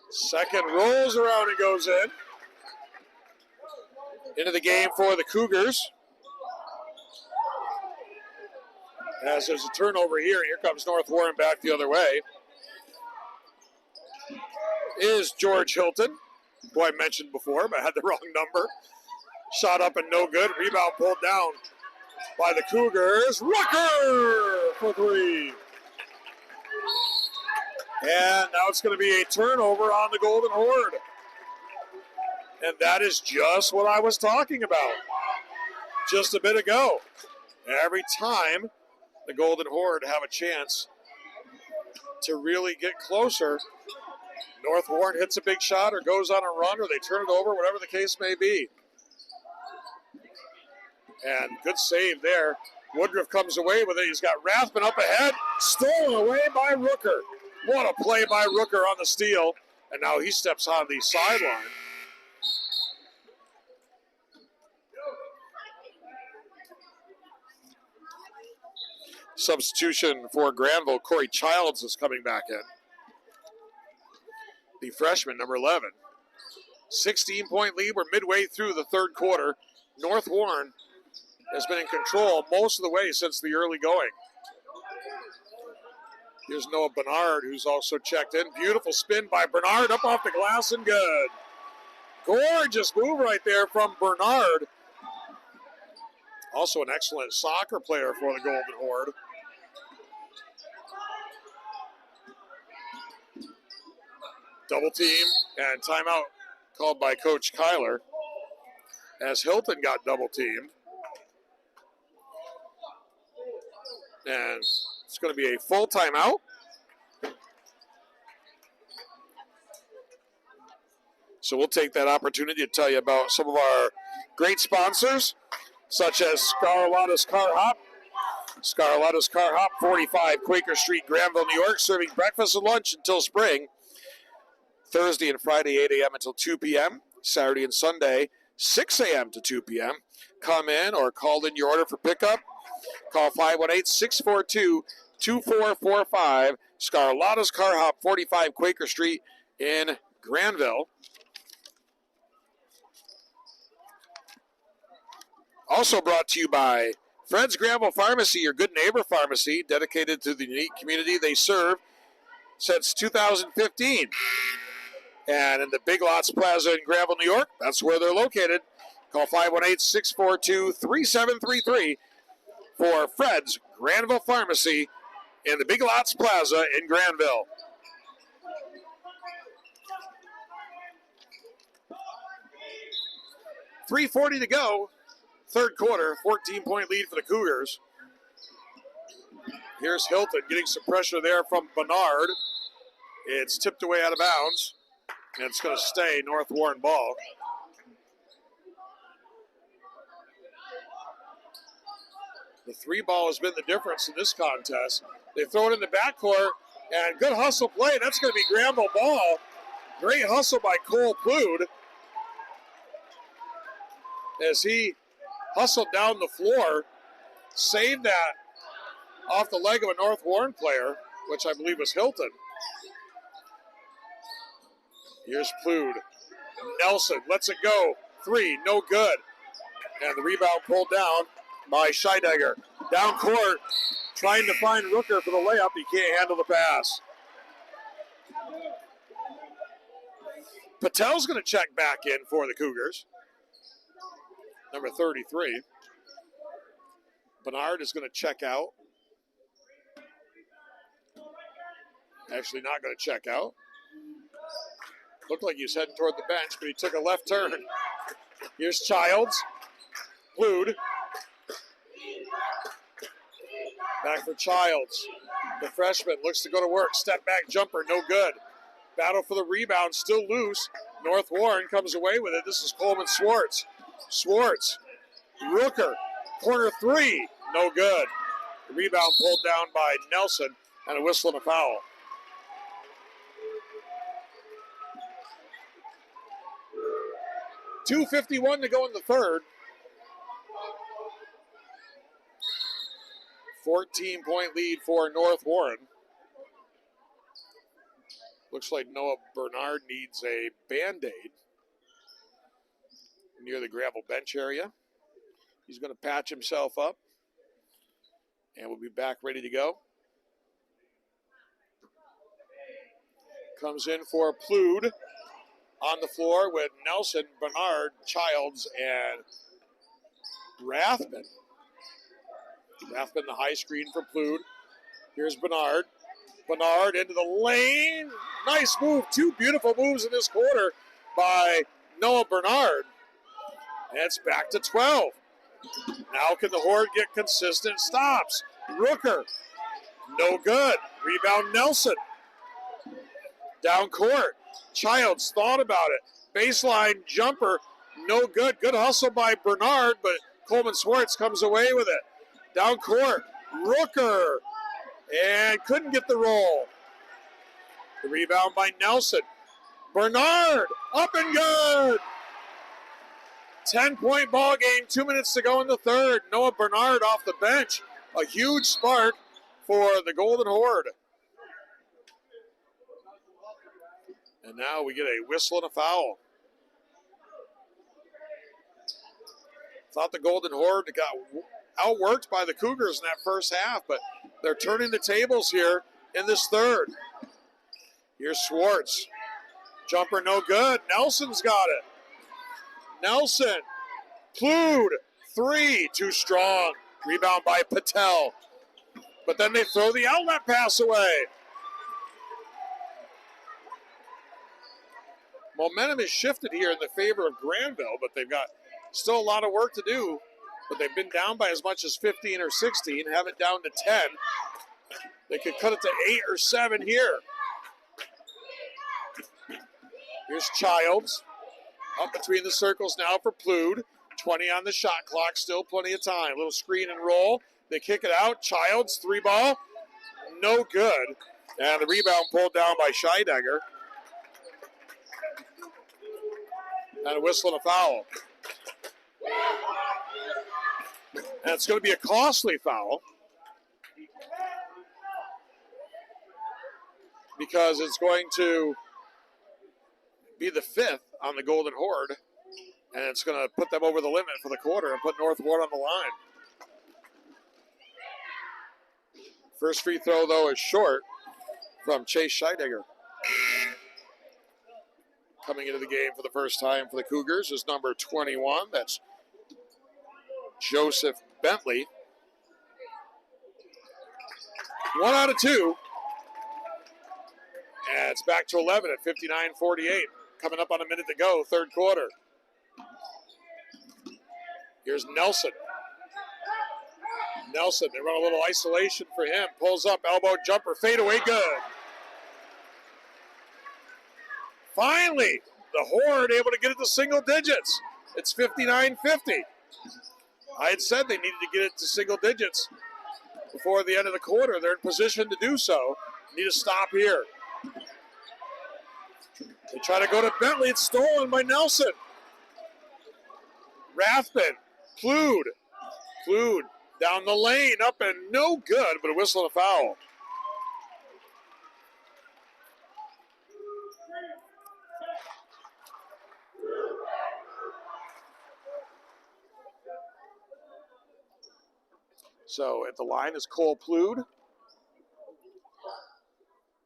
[SPEAKER 3] Second rolls around and goes in. Into the game for the Cougars. As there's a turnover here, and here comes North Warren back the other way. Is George Hilton, who I mentioned before, but had the wrong number. Shot up and no good. Rebound pulled down by the Cougars. Rucker for three. And now it's going to be a turnover on the Golden Horde. And that is just what I was talking about just a bit ago. Every time the Golden Horde have a chance to really get closer, North Warren hits a big shot or goes on a run or they turn it over, whatever the case may be. And good save there. Woodruff comes away with it. He's got Rathman up ahead. Stolen away by Rooker. What a play by Rooker on the steal. And now he steps on the sideline. Substitution for Granville. Corey Childs is coming back in. The freshman, number 11. 16-point lead. We're midway through the third quarter. North Warren has been in control most of the way since the early going. Here's Noah Bernard, who's also checked in. Beautiful spin by Bernard, up off the glass and good. Gorgeous move right there from Bernard. Also an excellent soccer player for the Golden Horde. Double team and timeout called by Coach Kyler. as Hilton got double teamed. And it's going to be a full timeout. So we'll take that opportunity to tell you about some of our great sponsors, such as Scarlotta's Car Hop. Scarlotta's Car Hop, 45 Quaker Street, Granville, New York, serving breakfast and lunch until spring. Thursday and Friday, 8 a.m. until 2 p.m. Saturday and Sunday, 6 a.m. to 2 p.m. Come in or call in your order for pickup. Call 518-642-2445. Scarlotta's Car Hop, 45 Quaker Street in Granville. Also brought to you by Fred's Granville Pharmacy, your good neighbor pharmacy, dedicated to the unique community they serve since 2015. And in the Big Lots Plaza in Granville, New York, that's where they're located. Call 518-642-3733 for Fred's Granville Pharmacy in the Big Lots Plaza in Granville. .340 to go. Third quarter, 14-point lead for the Cougars. Here's Hilton getting some pressure there from Bernard. It's tipped away out of bounds, and it's going to stay North Warren ball. The three ball has been the difference in this contest. They throw it in the backcourt, and good hustle play. That's going to be Granville ball. Great hustle by Cole Plude as he hustled down the floor, saved that off the leg of a North Warren player, which I believe was Hilton. Here's Plude. Nelson lets it go. Three, no good. And the rebound pulled down by Scheidegger. Down court, trying to find Rooker for the layup. He can't handle the pass. Patel's going to check back in for the Cougars. Number 33. Bernard is going to check out. Actually not going to check out. Looked like he was heading toward the bench, but he took a left turn. Here's Childs. Plude. Back for Childs. The freshman looks to go to work. Step back jumper, no good. Battle for the rebound, still loose. North Warren comes away with it. This is Coleman Swartz. Swartz. Rooker. Corner three, no good. The rebound pulled down by Nelson and a whistle and a foul. .251 to go in the third. 14-point lead for North Warren. Looks like Noah Bernard needs a Band-Aid near the gravel bench area. He's going to patch himself up, and we'll be back ready to go. Comes in for Plude on the floor with Nelson, Bernard, Childs, and Rathman. Rathman, the high screen for Plude. Here's Bernard. Bernard into the lane. Nice move. Two beautiful moves in this quarter by Noah Bernard. And it's back to 12. Now can the Horde get consistent stops? Rooker. No good. Rebound Nelson. Down court. Childs thought about it. Baseline jumper. No good. Good hustle by Bernard, but Coleman Swartz comes away with it. Down court. Rooker. And couldn't get the roll. The rebound by Nelson. Bernard. Up and good. 10-point ball game. 2 minutes to go in the third. Noah Bernard off the bench. A huge spark for the Golden Horde. And now we get a whistle and a foul. Thought the Golden Horde got outworked by the Cougars in that first half, but they're turning the tables here in this third. Here's Swartz. Jumper no good. Nelson's got it. Nelson. Plude. Three. Too strong. Rebound by Patel. But then they throw the outlet pass away. Momentum is shifted here in the favor of Granville, but they've got Still a lot of work to do, but they've been down by as much as 15 or 16, have it down to 10. They could cut it to 8 or 7 here. Here's Childs. Up between the circles now for Plude. 20 on the shot clock, still plenty of time. Little screen and roll. They kick it out. Childs, 3 ball. No good. And the rebound pulled down by Scheidegger. And a whistle and a foul. And it's going to be a costly foul because it's going to be the 5th on the Golden Horde, and it's going to put them over the limit for the quarter and put North Ward on the line. First free throw, though, is short from Chase Scheidegger. Coming into the game for the first time for the Cougars is number 21. That's Joseph Bentley. 1 out of 2. And it's back to 11 at 59-48. Coming up on a minute to go, third quarter. Here's Nelson. Nelson, they run a little isolation for him. Pulls up, elbow jumper, fade away, good. Finally, the Horde able to get it to single digits. It's 59-50. I had said they needed to get it to single digits before the end of the quarter. They're in position to do so. Need a stop here. They try to go to Bentley. It's stolen by Nelson. Rathman, Plude down the lane, up and no good, but a whistle and a foul. So at the line is Cole Plude.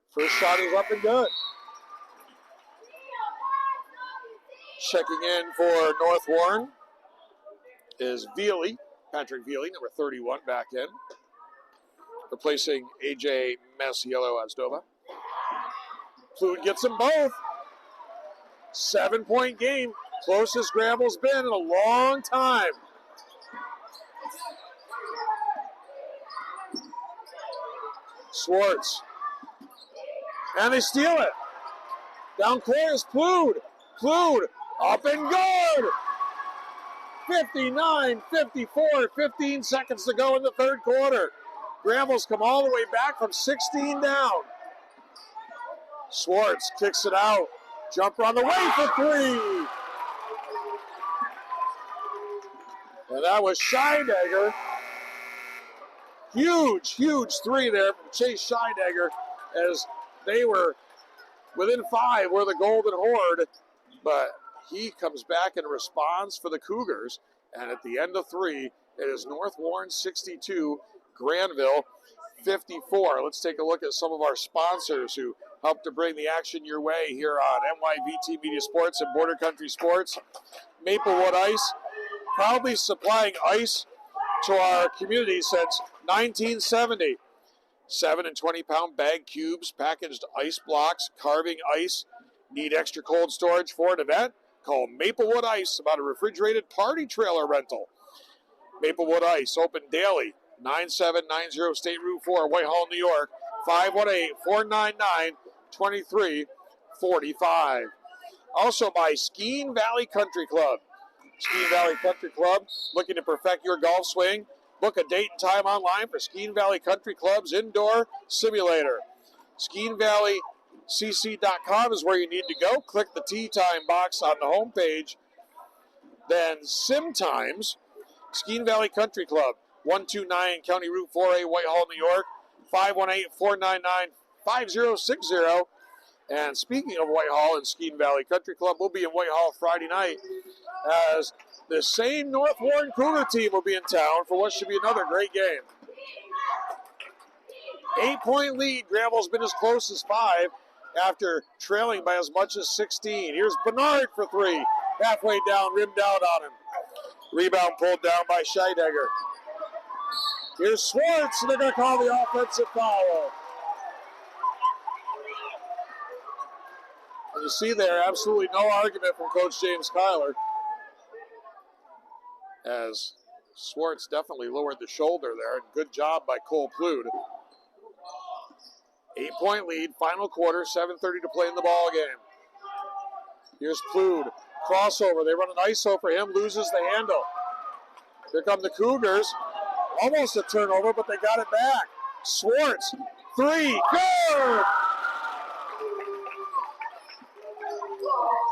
[SPEAKER 3] First shot is up and good. Checking in for North Warren is Veely, Patrick Veely, number 31, back in. Replacing AJ Masiello Asdova. Plude gets them both. 7-point game. Closest Granville's been in a long time. Swartz. And they steal it. Down court is Plude. Plude up and good. 59-54, 15 seconds to go in the third quarter. Granville's come all the way back from 16 down. Swartz kicks it out. Jumper on the way for 3. And that was Scheidegger. Huge 3 there from Chase Scheidegger as they were within 5 were the Golden Horde, but he comes back and responds for the Cougars. And at the end of 3, it is North Warren 62, Granville 54. Let's take a look at some of our sponsors who help to bring the action your way here on NYVT Media Sports and Border Country Sports. Maplewood Ice, proudly supplying ice to our community since 1970. 7 and 20-pound bag cubes, packaged ice blocks, carving ice. Need extra cold storage for an event? Call Maplewood Ice about a refrigerated party trailer rental. Maplewood Ice, open daily. 9790 State Route 4, Whitehall, New York. 518-499-2345. Also by Skeene Valley Country Club. Skeene Valley Country Club, looking to perfect your golf swing? Book a date and time online for Skeene Valley Country Club's indoor simulator. SkeaneValleyCC.com is where you need to go. Click the tee time box on the homepage. Then Sim Times, Skeene Valley Country Club, 129 County Route 4A, Whitehall, New York, 518-499-5060. And speaking of Whitehall and Skeene Valley Country Club, we'll be in Whitehall Friday night as the same North Warren Cougar team will be in town for what should be another great game. 8-point lead. Granville's been as close as 5 after trailing by as much as 16. Here's Bernard for 3. Halfway down, rimmed out on him. Rebound pulled down by Scheidegger. Here's Swartz, and they're going to call the offensive foul. And you see there, absolutely no argument from Coach James Kyler. as Swartz definitely lowered the shoulder there. And good job by Cole Plude. 8-point lead, final quarter, 7:30 to play in the ball game. Here's Plude, crossover. They run an ISO for him, loses the handle. Here come the Cougars. Almost a turnover, but they got it back. Swartz, three, good!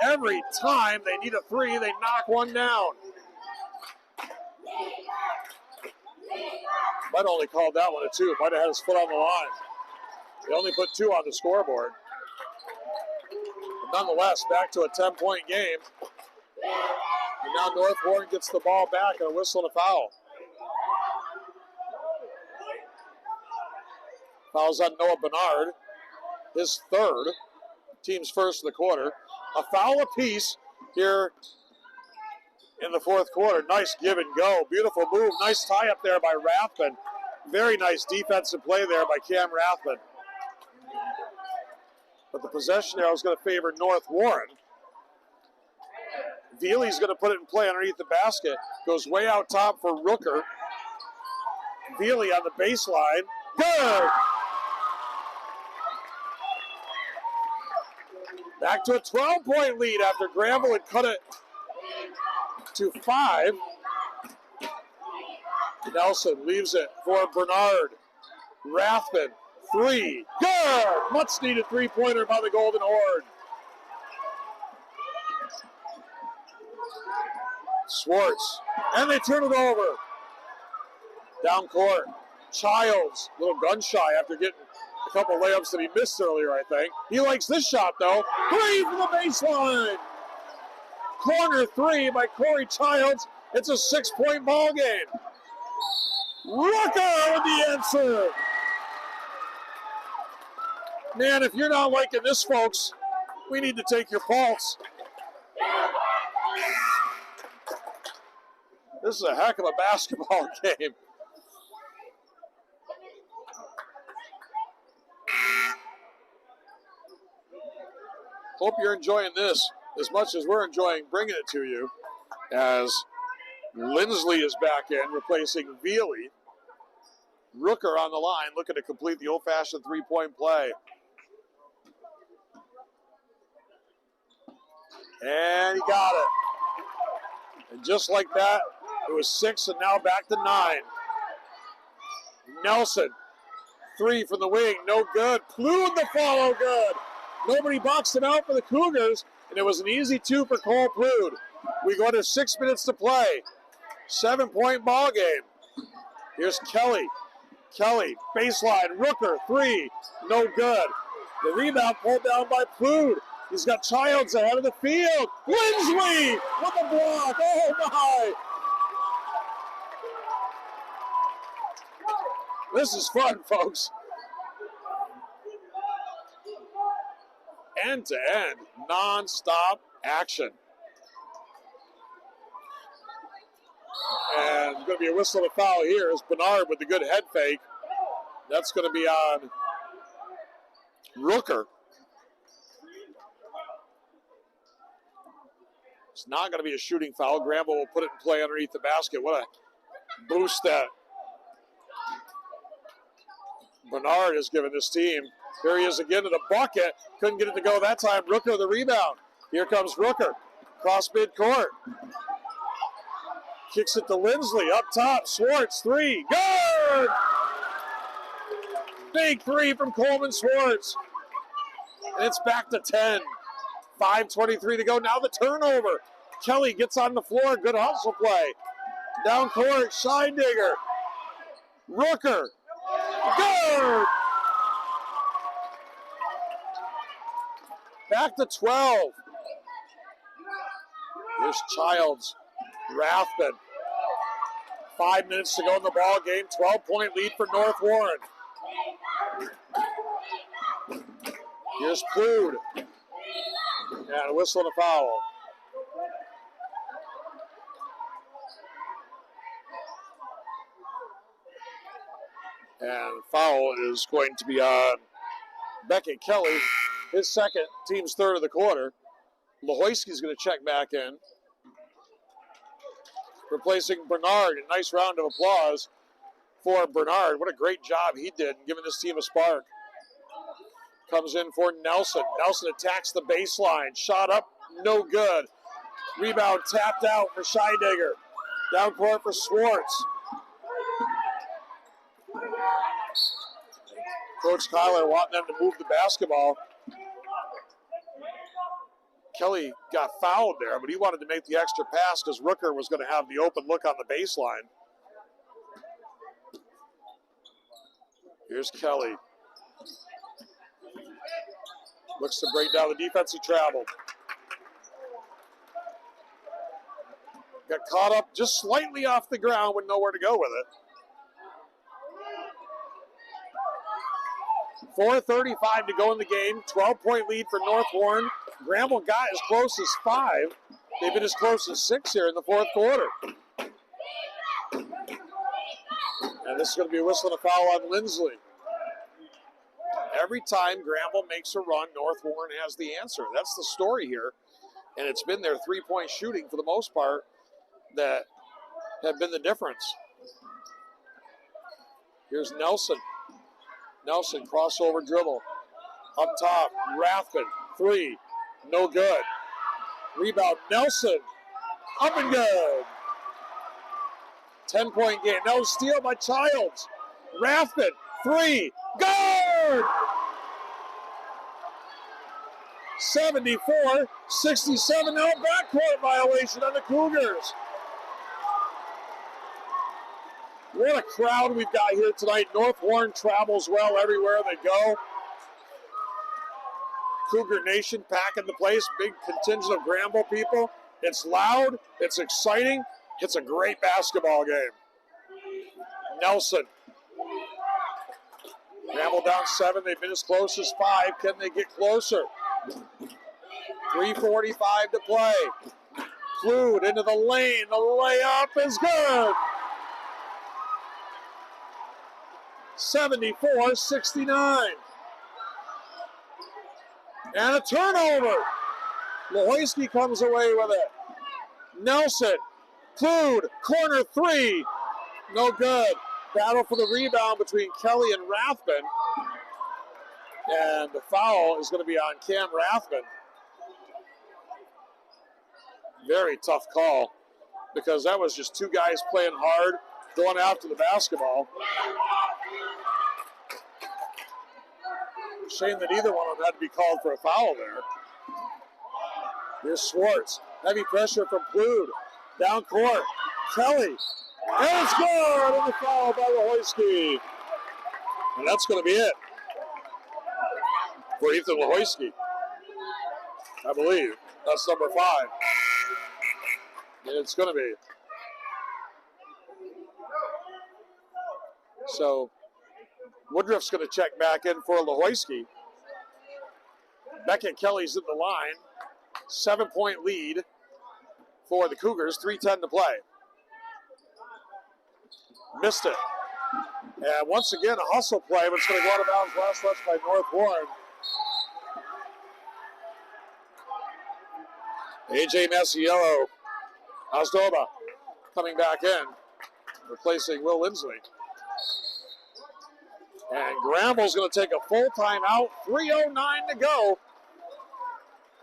[SPEAKER 3] Every time they need a three, they knock one down. Might only called that one a two. Might have had his foot on the line. They only put 2 on the scoreboard. But nonetheless, back to a 10-point game. And now North Warren gets the ball back and a whistle and a foul. Foul's on Noah Bernard, his third, team's first of the quarter. A foul apiece here in the fourth quarter. Nice give and go. Beautiful move. Nice tie up there by Rathman. Very nice defensive play there by Cam Rathman. But the possession arrow is going to favor North Warren. Veely's going to put it in play underneath the basket. Goes way out top for Rooker. Veely on the baseline. Good! Back to a 12-point lead after Granville had cut it to 5. Nelson leaves it for Bernard. Rathman, 3. Good! Much-needed three-pointer by the Golden Horde. Swartz, and they turn it over. Down court. Childs, a little gun shy after getting a couple layups that he missed earlier, I think. He likes this shot, though. 3 from the baseline. Corner 3 by Corey Childs. It's a 6-point ball game. Rooker with the answer. Man, if you're not liking this, folks, we need to take your pulse. This is a heck of a basketball game. Hope you're enjoying this as much as we're enjoying bringing it to you, as Lindsley is back in, replacing Veely. Rooker on the line, looking to complete the old-fashioned three-point play. And he got it. And just like that, it was 6 and now back to 9. Nelson, 3 from the wing, no good. Plude the follow, good. Nobody boxed him out for the Cougars, and it was an easy 2 for Cole Plude. We go to 6 minutes to play. 7-point ball game. Here's Kelly. Kelly, baseline, Rooker, 3, no good. The rebound pulled down by Plude. He's got Childs ahead of the field. Lindsley with the block. Oh, my. This is fun, folks. End-to-end, non-stop action. And going to be a whistle and a foul here is Bernard with the good head fake. That's going to be on Rooker. It's not going to be a shooting foul. Granville will put it in play underneath the basket. What a boost that Bernard has given this team. Here he is again to the bucket. Couldn't get it to go that time. Rooker the rebound. Here comes Rooker. Cross midcourt. Kicks it to Lindsley. Up top. Swartz, 3. Good! Big 3 from Coleman Swartz. And it's back to 10. 5:23 to go. Now the turnover. Kelly gets on the floor. Good hustle play. Down court. Scheindiger. Rooker. Good! Back to 12. Here's Childs. Rathman. 5 minutes to go in the ball game. 12-point lead for North Warren. Here's Plude. And a whistle and a foul. And foul is going to be on Beckett Kelly, his second, team's third of the quarter. Lohoisky's going to check back in. replacing Bernard. A nice round of applause for Bernard. What a great job he did in giving this team a spark. Comes in for Nelson. Nelson attacks the baseline. Shot up, no good. Rebound tapped out for Scheidegger. Down court for Schwartz. Coach Kyler wanting them to move the basketball. Kelly got fouled there, but he wanted to make the extra pass because Rooker was going to have the open look on the baseline. Here's Kelly. Looks to break down the defensive travel. Got caught up just slightly off the ground with nowhere to go with it. 4:35 to go in the game. 12-point lead for North Warren. Granville got as close as 5. They've been as close as 6 here in the fourth quarter. And this is going to be whistling a foul on Lindsley. Every time Granville makes a run, North Warren has the answer. That's the story here. And it's been their three-point shooting for the most part that have been the difference. Here's Nelson. Nelson, crossover dribble. Up top, Rathman, 3, no good. Rebound, Nelson, up and good. 10-point game. No, steal by Childs. Rathman, 3, good! 74-67, now backcourt violation on the Cougars. What a crowd we've got here tonight. North Warren travels well everywhere they go. Cougar Nation packing the place. Big contingent of Granville people. It's loud. It's exciting. It's a great basketball game. Nelson. Granville down 7. They've been as close as 5. Can they get closer? 3:45 to play. Clued into the lane. The layup is good. 74-69. And a turnover. Lohoisky comes away with it. Nelson, Clued, corner 3. No good. Battle for the rebound between Kelly and Rathman. And the foul is going to be on Cam Rathman. Very tough call because that was just 2 guys playing hard, going after the basketball. Shame that either one of them had to be called for a foul there. Here's Schwartz. Heavy pressure from Clued. Down court. Kelly. And it's good! And the foul by Lohoisky. And that's going to be it for Ethan Lohoisky. I believe. That's number 5. And it's going to be. So Woodruff's going to check back in for Lohoisky. Beckett Kelly's in the line. 7-point lead for the Cougars. 3:10 to play. Missed it. And once again, a hustle play, but it's going to go out of bounds. Last touch by North Warren. A.J. Masiello. Osdoba coming back in, replacing Will Lindsley. And Granville's going to take a full timeout. 3:09 to go.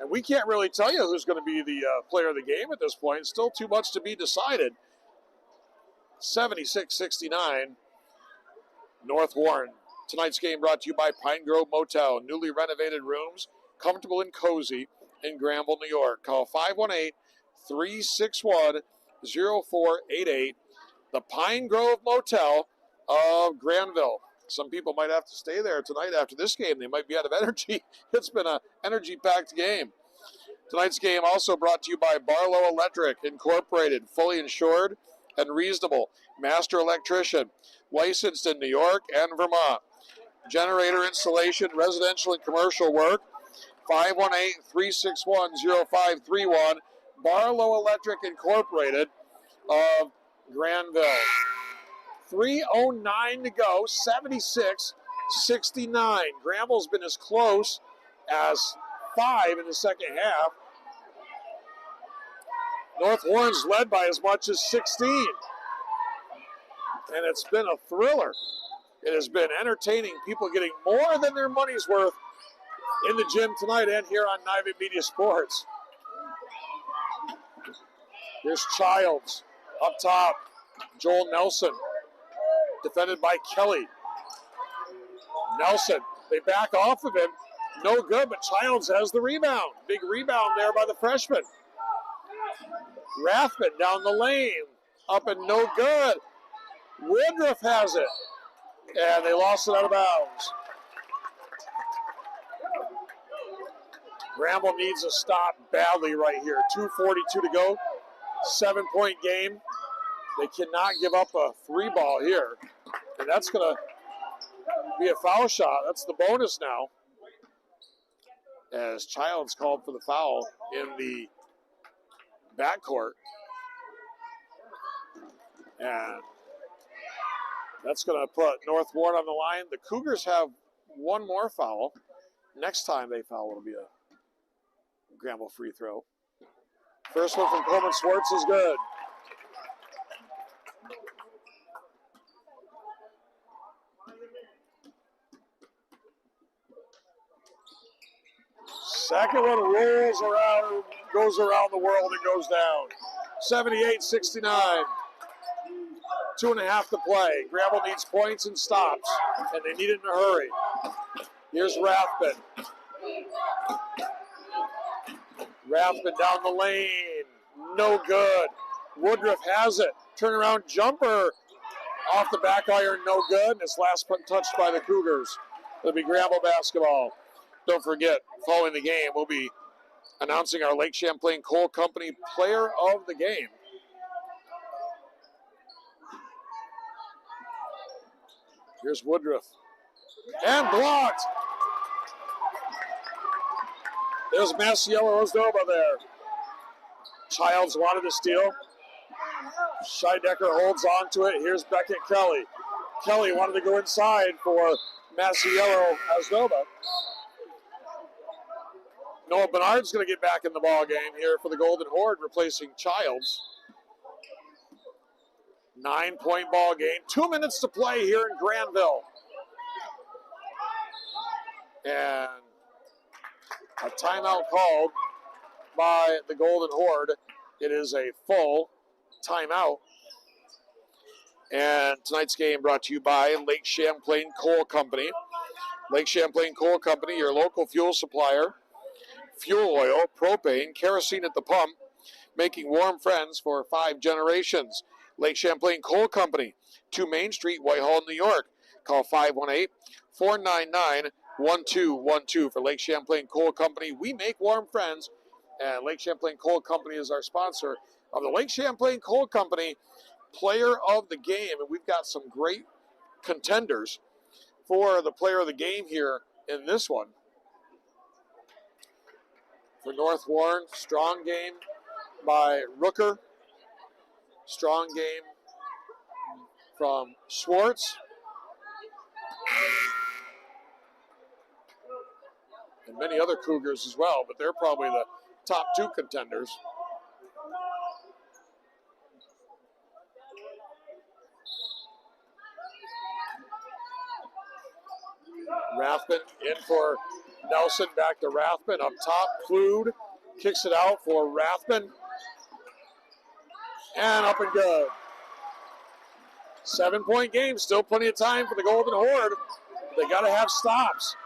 [SPEAKER 3] And we can't really tell you who's going to be the player of the game at this point. Still too much to be decided. 76-69, North Warren. Tonight's game brought to you by Pine Grove Motel. Newly renovated rooms, comfortable and cozy in Granville, New York. Call 518-361-0488. The Pine Grove Motel of Granville. Some people might have to stay there tonight after this game. They might be out of energy. It's been an energy-packed game. Tonight's game also brought to you by Barlow Electric Incorporated, fully insured and reasonable. Master electrician, licensed in New York and Vermont. Generator installation, residential and commercial work. 518-361-0531. Barlow Electric Incorporated of Granville. 3:09 to go, 76-69. Granville's been as close as 5 in the second half. North Warren's led by as much as 16. And it's been a thriller. It has been entertaining. People getting more than their money's worth in the gym tonight and here on Nivet Media Sports. Here's Childs up top. Joel Nelson, defended by Kelly. Nelson, they back off of him. No good, but Childs has the rebound. Big rebound there by the freshman. Rathman down the lane. Up and no good. Woodruff has it. And they lost it out of bounds. Granville needs a stop badly right here. 2:42 to go. 7-point game. They cannot give up a 3-ball here. And that's going to be a foul shot. That's the bonus now. As Childs called for the foul in the backcourt. And that's going to put North Warren on the line. The Cougars have one more foul. Next time they foul, it'll be a Granville free throw. First one from Coleman Swartz is good. Second one rolls around, goes around the world and goes down. 78-69. 2.5 to play. Granville needs points and stops, and they need it in a hurry. Here's Rathman. Rathman down the lane. No good. Woodruff has it. Turnaround jumper off the back iron, no good. And this last one touched by the Cougars. It'll be Granville basketball. Don't forget, following the game, we'll be announcing our Lake Champlain Coal Company Player of the Game. Here's Woodruff. And blocked. There's Masiello Ozdova there. Childs wanted to steal. Scheidecker holds on to it. Here's Beckett Kelly. Kelly wanted to go inside for Masiello Ozdova. Noah Bernard's going to get back in the ball game here for the Golden Horde, replacing Childs. 9-point ball game. 2 minutes to play here in Granville. And a timeout called by the Golden Horde. It is a full timeout. And tonight's game brought to you by Lake Champlain Coal Company. Lake Champlain Coal Company, your local fuel supplier. Fuel oil, propane, kerosene at the pump, making warm friends for 5 generations. Lake Champlain Coal Company, 2 Main Street, Whitehall, New York. Call 518-499-1212 for Lake Champlain Coal Company. We make warm friends, and Lake Champlain Coal Company is our sponsor of the Lake Champlain Coal Company Player of the Game. And we've got some great contenders for the Player of the Game here in this one. For North Warren, strong game by Rooker. Strong game from Schwartz. And many other Cougars as well, but they're probably the top 2 contenders. Rathman in for Nelson, back to Rathman up top. Klude kicks it out for Rathman. And up and good. 7-point game, still plenty of time for the Golden Horde. They got to have stops.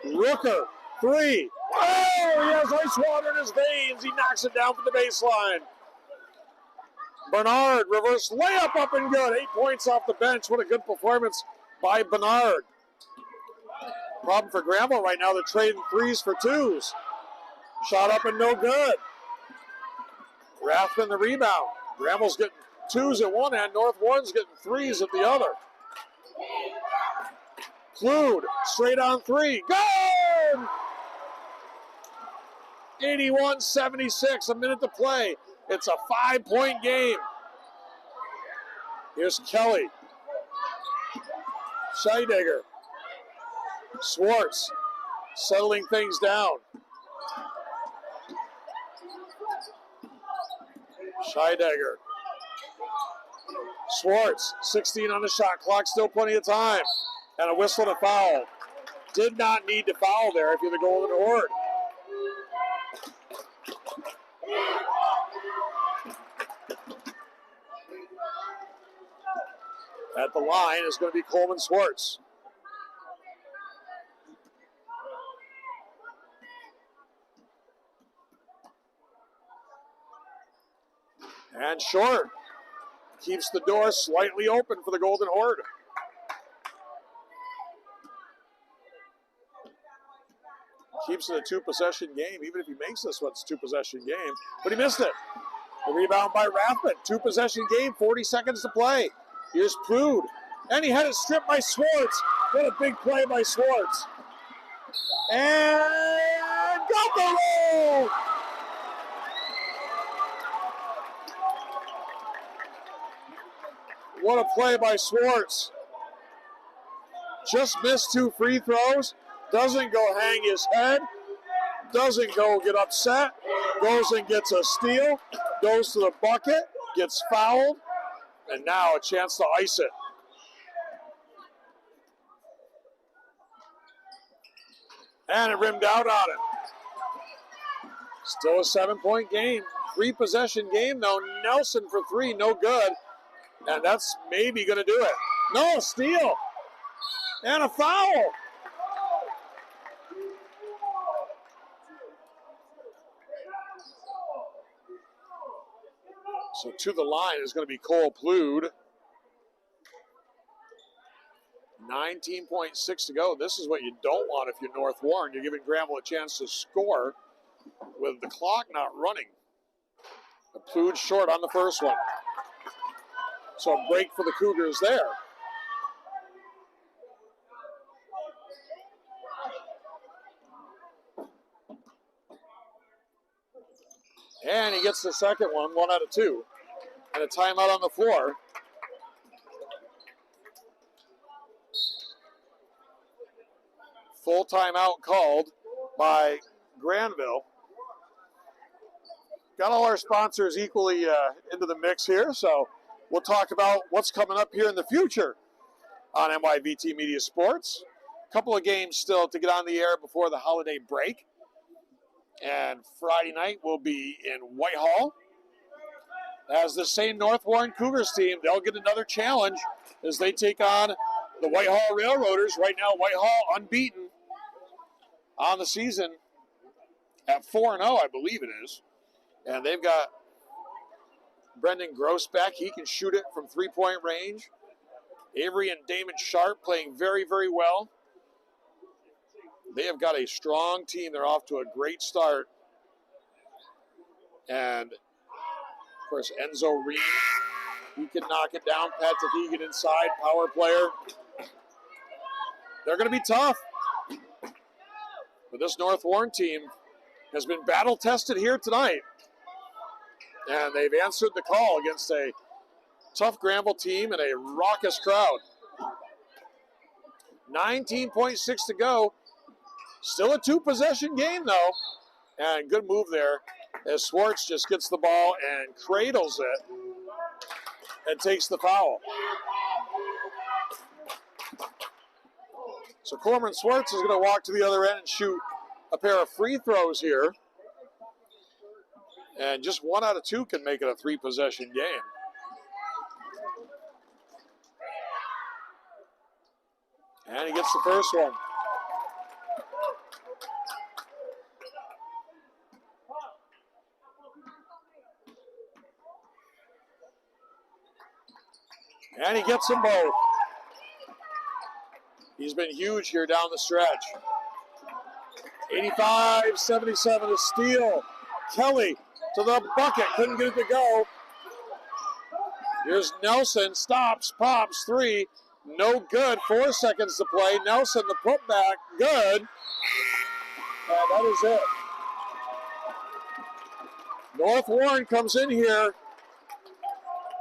[SPEAKER 3] Rooker, 3. Oh, he has ice water in his veins. He knocks it down from the baseline. Bernard, reverse layup, up and good. 8 points off the bench. What a good performance by Bernard. Problem for Granville right now, they're trading 3s for 2s. Shot up and no good. Rathman the rebound. Granville's getting 2s at one end. North Warren's getting 3s at the other. Klude, straight on 3. Good! 81-76, a minute to play. It's a 5-point game. Here's Kelly. Scheidegger. Swartz settling things down. Scheidegger. Schwartz, 16 on the shot clock, still plenty of time. And a whistle to foul. Did not need to foul there if you're the Golden Horde. At the line is going to be Coleman Schwartz. And short. Keeps the door slightly open for the Golden Horde. Keeps it a two-possession game. Even if he makes this one, it's a two-possession game. But he missed it. The rebound by Rathman. Two-possession game, 40 seconds to play. Here's Plood. And he had it stripped by Schwartz. What a big play by Schwartz. And got the roll! What a play by Schwartz. Just missed two free throws. Doesn't go hang his head. Doesn't go get upset. Goes and gets a steal. Goes to the bucket. Gets fouled. And now a chance to ice it. And it rimmed out on him. Still a 7-point game. 3-possession game, though. Nelson for three, no good. And that's maybe going to do it. No, steal. And a foul. So to the line is going to be Cole Plood. 19.6 to go. This is what you don't want if you're North Warren. You're giving Granville a chance to score with the clock not running. The Plood short on the first one. So a break for the Cougars there. And he gets the second one, 1 out of 2. And a timeout on the floor. Full timeout called by Granville. Got all our sponsors equally into the mix here, so we'll talk about what's coming up here in the future on NYVT Media Sports. A couple of games still to get on the air before the holiday break. And Friday night will be in Whitehall. As the same North Warren Cougars team, they'll get another challenge as they take on the Whitehall Railroaders. Right now, Whitehall unbeaten on the season at 4-0, I believe it is. And they've got Brendan Grossbeck. He can shoot it from three-point range. Avery and Damon Sharp playing very, very well. They have got a strong team. They're off to a great start. And, of course, Enzo Reed, he can knock it down. Patrick Egan inside, power player. They're going to be tough. But this North Warren team has been battle-tested here tonight. And they've answered the call against a tough Granville team and a raucous crowd. 19.6 to go. Still a two-possession game, though. And good move there as Schwartz just gets the ball and cradles it and takes the foul. So Coleman Schwartz is going to walk to the other end and shoot a pair of free throws here. And just 1 out of 2 can make it a three-possession game. And he gets the first one. And he gets them both. He's been huge here down the stretch. 85-77 to steal. Kelly to the bucket, couldn't get it to go. Here's Nelson, stops, pops, three. No good, 4 seconds to play. Nelson, the putback, good. And that is it. North Warren comes in here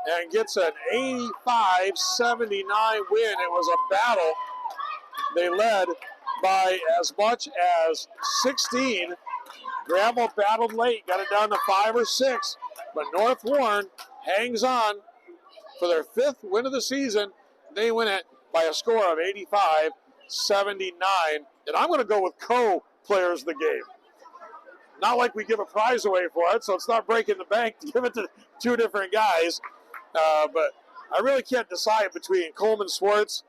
[SPEAKER 3] and gets an 85-79 win. It was a battle. They led by as much as 16. Granville battled late, got it down to 5 or 6. But North Warren hangs on for their 5th win of the season. They win it by a score of 85-79. And I'm going to go with co-players of the game. Not like we give a prize away for it, so it's not breaking the bank to give it to 2 different guys. But I really can't decide between Coleman Schwartz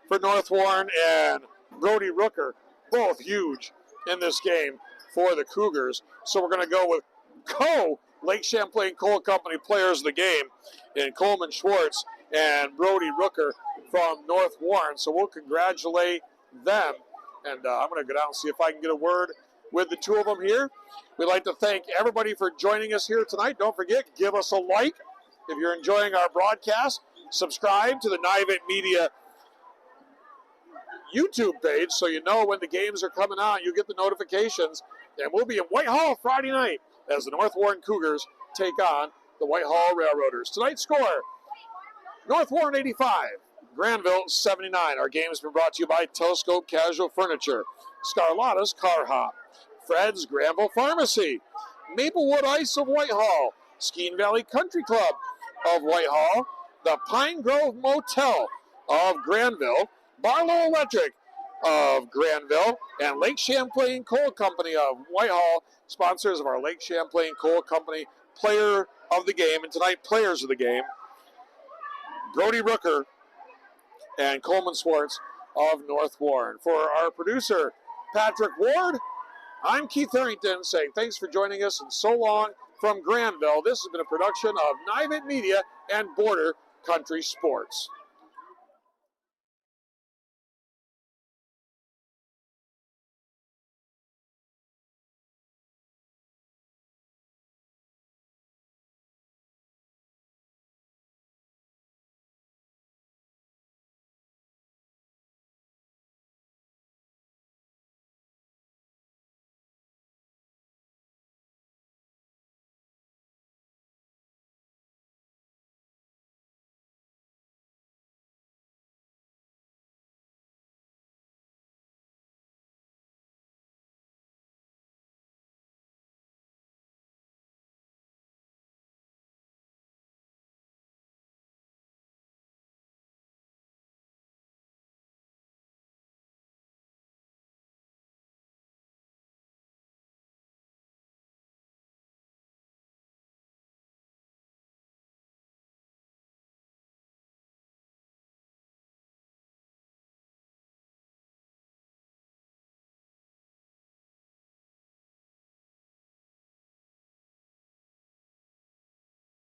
[SPEAKER 3] for North Warren and Brody Rooker, both huge in this game for the Cougars. So we're going to go with Lake Champlain Coal Company players of the game in Coleman Schwartz and Brody Rooker from North Warren. So we'll congratulate them. And I'm going to go down and see if I can get a word with the 2 of them here. We'd like to thank everybody for joining us here tonight. Don't forget, give us a like if you're enjoying our broadcast. Subscribe to the Nivett Media YouTube page so you know when the games are coming on. You get the notifications. And we'll be in Whitehall Friday night as the North Warren Cougars take on the Whitehall Railroaders. Tonight's score, North Warren 85, Granville 79. Our game has been brought to you by Telescope Casual Furniture, Scarlotta's Car Hop, Fred's Granville Pharmacy, Maplewood Ice of Whitehall, Skeene Valley Country Club of Whitehall, the Pine Grove Motel of Granville, Barlow Electric of Granville, and Lake Champlain Coal Company of Whitehall, sponsors of our Lake Champlain Coal Company player of the game. And tonight, players of the game, Brody Rooker and Coleman Schwartz of North Warren. For our producer, Patrick Ward, I'm Keith Harrington saying thanks for joining us and so long from Granville. This has been a production of Nivett Media and Border Country Sports.